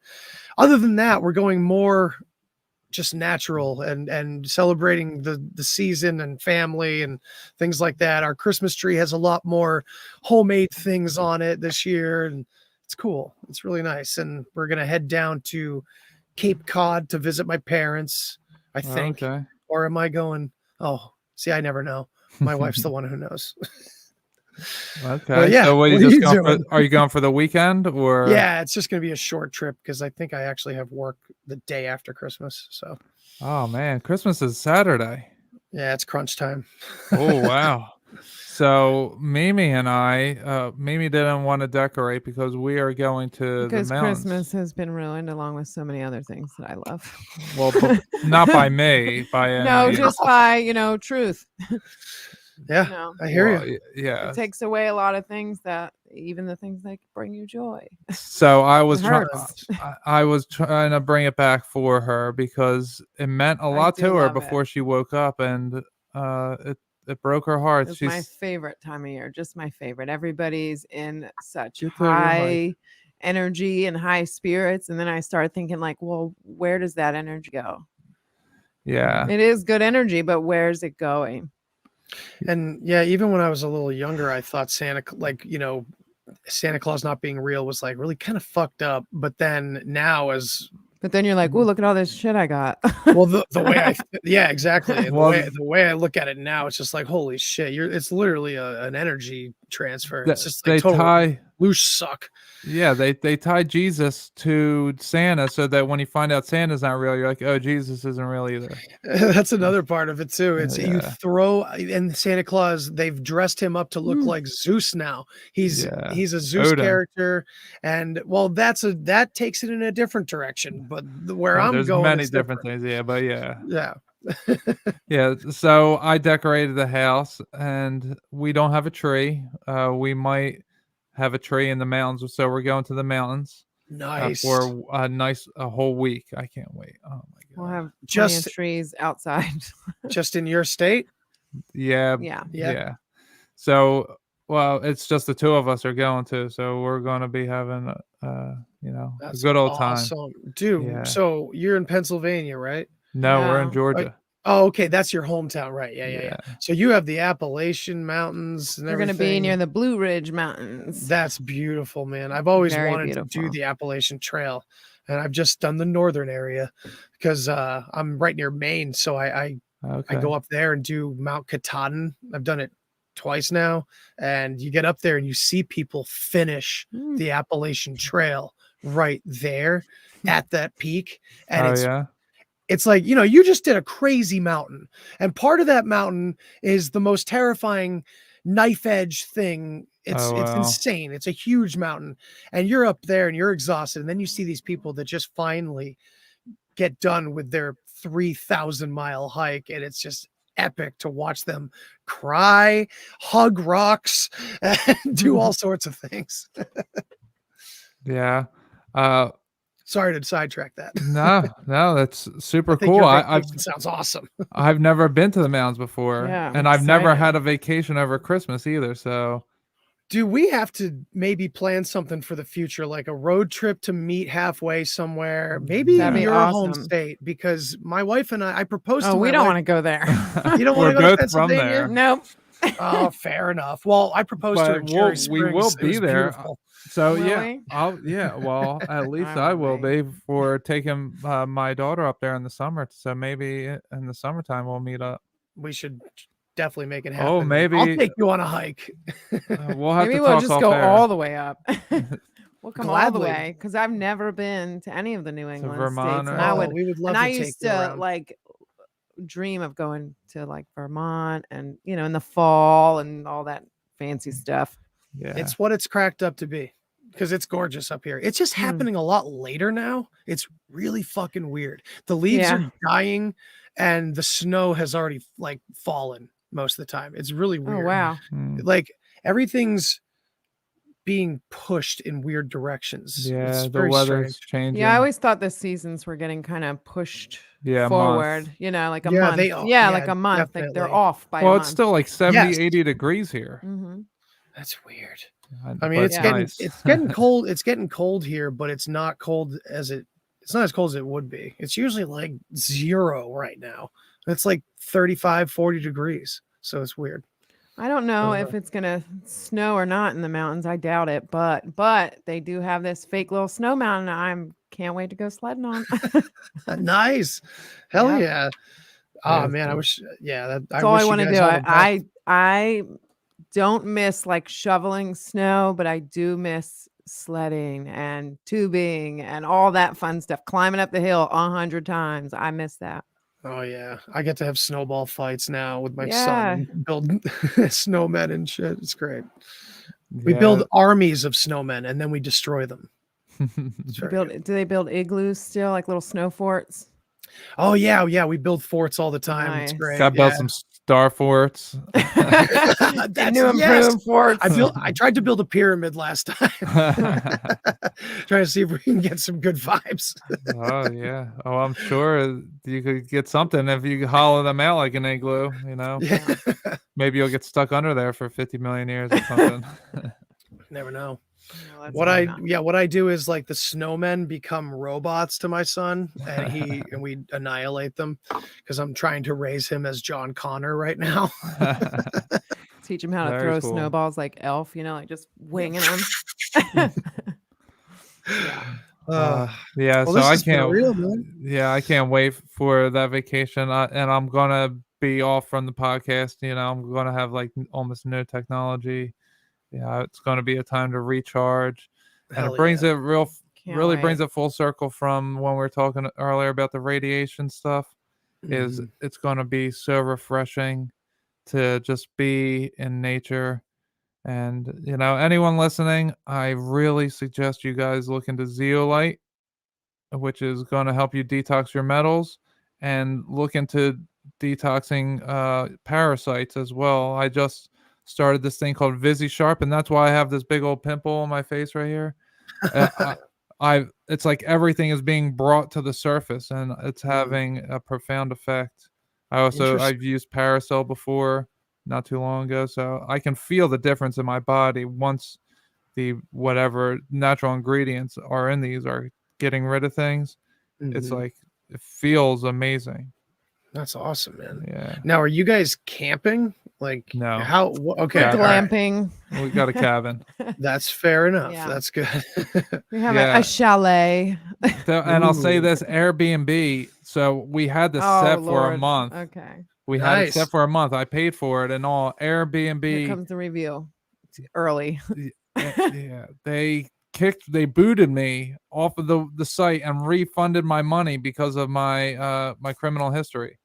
other than that, we're going more just natural and celebrating the season and family and things like that. Our Christmas tree has a lot more homemade things on it this year, and it's cool. It's really nice. And we're going to head down to Cape Cod to visit my parents, I think. Okay. Or am I going? Oh, see, I never know. My wife's the one who knows. Okay. Yeah, so are you going for the weekend or? Yeah, it's just going to be a short trip because I think I actually have work the day after Christmas. So. Oh man, Christmas is Saturday. Yeah, it's crunch time. Oh wow. So Mimi and I, Mimi didn't want to decorate because we are going to the mountains. Christmas has been ruined along with so many other things that I love. Well, not by me, by no, just by truth. Yeah, I hear you. Yeah, it takes away a lot of things even the things that bring you joy. So I was trying to bring it back for her because it meant a lot to her before she woke up, and it broke her heart. It's my favorite time of year, just my favorite. Everybody's in such high energy and high spirits, and then I started thinking like, well, where does that energy go? Yeah, it is good energy, but where's it going? And yeah, even when I was a little younger, I thought Santa Claus not being real was like really kind of fucked up. But then now but then you're like, oh, look at all this shit I got. Well, the way yeah, exactly. And the way I look at it now, it's just like, holy shit, it's literally an energy transfer. It's just like total loose suck. Yeah, they tie Jesus to Santa so that when you find out Santa's not real, you're like, oh, Jesus isn't real either. That's another part of it too. It's you throw in Santa Claus, they've dressed him up to look like Zeus now. He's a Zeus character, and well, that takes it in a different direction. But where I'm there's going, many different things. Yeah, but yeah. Yeah. So I decorated the house, and we don't have a tree. We might have a tree in the mountains, so we're going to the mountains. Nice. For a whole week. I can't wait. Oh my god. We'll have plenty of trees outside. Just in your state? Yeah. So, well, it's just the two of us are going to, so we're going to be having a good old time. Dude. Yeah. So you're in Pennsylvania, right? No, we're in Georgia. Oh, okay, that's your hometown, right? Yeah. So you have the Appalachian Mountains and They're going to everything. be near the Blue Ridge Mountains. That's beautiful, man. I've always Very wanted to do beautiful. the Appalachian Trail, and I've just done the northern area because I'm right near Maine, so I go up there and do Mount Katahdin. I've done it twice now, and you get up there and you see people finish the Appalachian Trail right there at that peak, and it's like, you know, you just did a crazy mountain, and part of that mountain is the most terrifying knife edge thing. It's insane. It's a huge mountain, and you're up there and you're exhausted, and then you see these people that just finally get done with their 3,000-mile hike, and it's just epic to watch them cry, hug rocks, and do all sorts of things. Yeah. Sorry to sidetrack that. No, that's super I think cool. your I've vacation sounds awesome. I've never been to the mountains before, Yeah, I'm and I've never excited. had a vacation over Christmas either. So, Do we have to maybe plan something for the future, like a road trip to meet halfway somewhere, maybe That'd in be your home awesome. state? Because my wife and I proposed to Oh, my we don't wife. want to go there. You don't we're want to go to both from Pennsylvania? there. Nope. Oh, fair enough. Well, I proposed to her But in Jerry we Springs. will It be was there. beautiful. So Will yeah, we? well, at least I I will will be for taking my daughter up there in the summer. So maybe in the summertime we'll meet up. We should definitely make it happen. Oh, I'll maybe take you on a hike. we'll have Maybe to we'll talk just off go air. all the way up. We'll come all the Gladly. way because I've never been to any of the New England Vermont states, or- and I Oh, would. we would love And I to take used you to around. like dream of going to like Vermont and in the fall and all that fancy stuff. Yeah, It's what it's cracked up to be because it's gorgeous up here. It's just happening a lot later now. It's really fucking weird. The leaves Yeah. are dying and the snow has already like fallen most of the time. It's really weird. Oh wow. Like everything's being pushed in weird directions. yeah. It's The very weather's strange. changing. Yeah, I always thought the seasons were getting kind of pushed Yeah, a month. forward. Like a Yeah, month. they are. Yeah, Yeah, like a month. Like they're definitely. off by a Well, month. it's still like 70, Yes. 80 degrees here. Mm-hmm. That's weird. I I mean, but it's Yeah. getting nice. it's getting cold. It's getting cold here, but it's not cold as it's not as cold as it would be. It's usually like 0 right now. It's like 35, 40 degrees. So it's weird. I don't know if it's gonna snow or not in the mountains. I doubt it, but they do have this fake little snow mountain. Can't wait to go sledding on. Nice. Hell Yeah. yeah. Oh Yeah, man, I cool. wish That's all I want to do. I I don't miss like shoveling snow, but I do miss sledding and tubing and all that fun stuff. Climbing up the hill 100 times. I miss that. Oh yeah. I get to have snowball fights now with my Yeah. son. Build snowmen and shit. It's great. We Yeah. build armies of snowmen and then we destroy them. It's very good. Do they build igloos still, like little snow forts? Oh yeah. We build forts all the time. It's Nice. great. Got built some star forts. The new yes. improved forts. I tried to build a pyramid last time. Trying to see if we can get some good vibes. Oh yeah. Oh, I'm sure you could get something if you hollow them out like an igloo. Yeah. Maybe you'll get stuck under there for 50 million years or something. Never know. No, that's What not. I do is like the snowmen become robots to my son, and we annihilate them because I'm trying to raise him as John Connor right now. Teach him how to Very throw cool. snowballs like Elf, like just winging them. Yeah, well, so this I has been can't. real, man. Yeah, I can't wait for that vacation, and I'm gonna be off from the podcast. I'm gonna have like almost no technology. Yeah, it's gonna be a time to recharge, and Hell it brings yeah. it really brings wait. it full circle from when we were talking earlier about the radiation stuff. Is Mhm. it's gonna be so refreshing to just be in nature. And anyone listening, I really suggest you guys look into zeolite, which is going to help you detox your metals, and look into detoxing parasites as well. I just started this thing called Visi Sharp, and that's why I have this big old pimple on my face right here. It's like everything is being brought to the surface, and it's having a profound effect. I've used Paracel before, not too long ago, so I can feel the difference in my body once the whatever natural ingredients are in these are getting rid of things. It's Mhm. like it feels amazing. That's awesome, man. Yeah. Now, are you guys camping? Like, No. how? Okay, Yeah. all right. Glamping. We got a cabin. That's fair enough. Yeah. That's good. We have Yeah. a chalet. And I'll say Ooh. this Airbnb. So we had this Oh, set for a Lord. month. Okay. We had it set Nice. for a month. I paid for it and all. Here Airbnb. comes the review. It's early. Yeah, they booted me off of the site and refunded my money because of my my criminal history.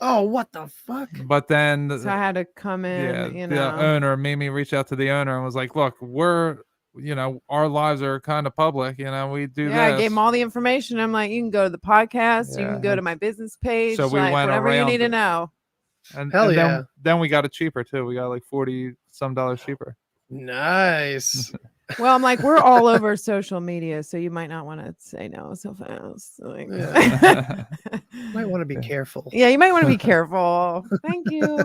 Oh, what the fuck? But then So I had to come in, the owner made me reach out to the owner and was like, look, we're our lives are kind of public, we do Yeah, this. I gave him all the information. I'm like, you can go to the podcast, you can go to my business page, So we like went whatever you around need to it. know. And, Hell and yeah. then we got it cheaper too. We got like $40 some cheaper. Nice. Well, I'm like, we're all over social media, so you might not want to say no so fast. Like, Yeah. Might want to be careful. yeah, you might want to be careful. Thank you.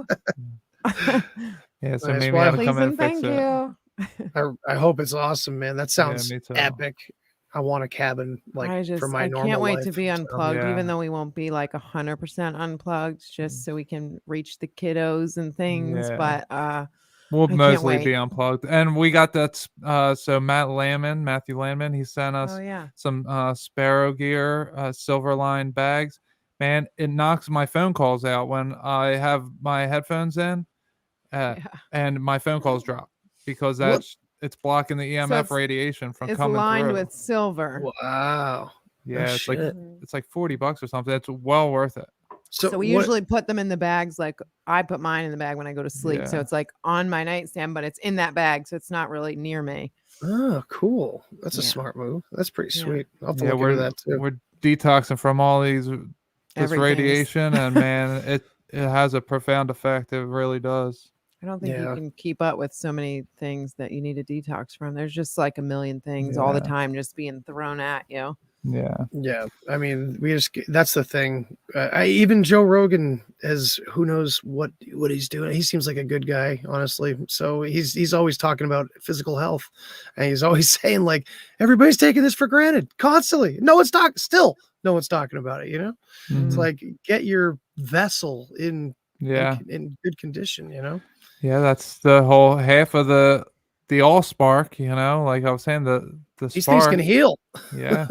Yeah, so Nice. maybe Well, I have to Please come in and and fix thank it. you. I hope it's awesome, man. That sounds me too. epic. I want a cabin like for my I normal can't wait life. to be So, unplugged, Yeah. even though we won't be like 100% unplugged, just so we can reach the kiddos and things. Yeah. But We'll I can't mostly wait. be unplugged. And we got that so Matthew Landman, he sent us Oh yeah. some Sparrow gear, Silverline bags. Man, it knocks my phone calls out when I have my headphones in, and my phone calls drop because it's blocking the EMF it's- radiation from It's coming lined through. with silver. Wow. Yeah, Oh, it's like shit. it's like $40 or something. It's well worth it. So we usually put them in the bags. Like I put mine in the bag when I go to sleep. So Yeah. it's like on my nightstand, but it's in that bag. So it's not really near me. Oh, cool. That's a Yeah. smart move. That's pretty Yeah. sweet. I'll have to Yeah, look we're into that too. we're detoxing from all this Everything's- radiation, and man, it has a profound effect. It really does. I don't think Yeah. you can keep up with so many things that you need to detox from. There's just like a million things all the Yeah. time just being thrown at you. Yeah. Yeah, I mean, that's the thing. Even Joe Rogan who knows what he's doing. He seems like a good guy, honestly. So he's always talking about physical health, and he's always saying like everybody's taking this for granted constantly. No one's talking about it. It's Mhm. like get your vessel in Yeah. in good condition. Yeah, that's the whole half of the allspark, like I was saying, the These spark. things can heal. Yeah.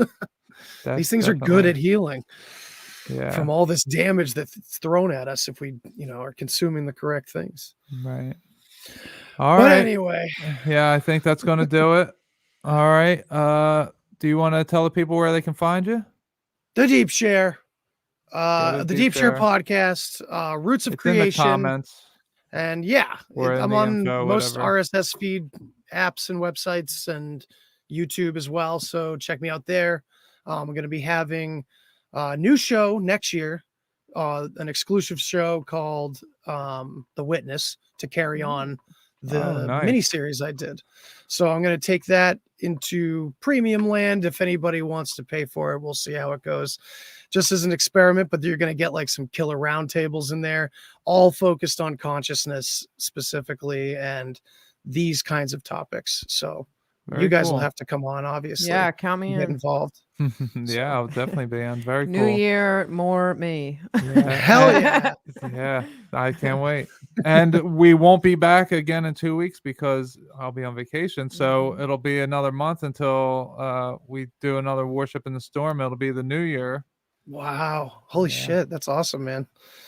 These things are good at healing Yeah. from all this damage that's thrown at us if we are consuming the correct things. Right. All But right. anyway, Yeah, I think that's gonna do it. All right. Do you want to tell the people where they can find you? the Deep Share, Go to the Deep Share podcast, Roots of It's in the Creation, comments. and yeah, Or in I'm the on info, most whatever. RSS feed apps and websites and YouTube as well. So check me out there. I'm going to be having a new show next year, an exclusive show called The Witness to carry on the nice. miniseries I did. So I'm going to take that into premium land. If anybody wants to pay for it, we'll see how it goes. Just as an experiment, but you're going to get like some killer roundtables in there, all focused on consciousness specifically and these kinds of topics. So Very you guys cool. will have to come on, obviously. Yeah, count me Get in. involved. Yeah, I'll definitely be on. Very cool. New year, more me. Yeah. Hell yeah. Yeah, I can't wait. And we won't be back again in 2 weeks because I'll be on vacation. So it'll be another month until we do another Worship in the Storm. It'll be the new year. Wow. Holy shit. That's awesome, man.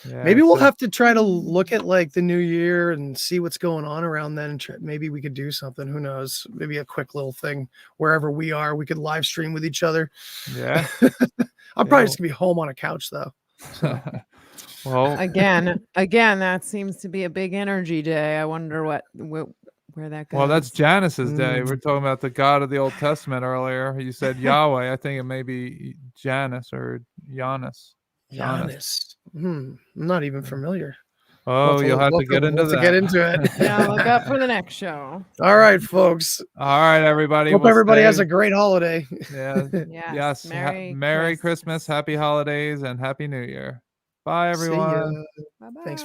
Yeah, Maybe we'll so- have to try to look at like the new year and see what's going on around then. And maybe we could do something. Who knows? Maybe a quick little thing wherever we are. We could live stream with each other. Yeah. I'm probably just gonna be home on a couch though. Well, Again, that seems to be a big energy day. I wonder where that goes. well, that's Janus's day. We're talking about the God of the Old Testament earlier. You said Yahweh. I think it may be Janus or Giannis. Giannis. I'm not even familiar. Oh, you'll have to get into that. Get into it. Yeah, look up for the next show. All right, folks. All right, everybody. Hope we'll everybody has stay- a great holiday. Yeah. Yes. Merry Christmas, Happy Holidays, and Happy New Year. Bye, everyone. See ya. Thanks for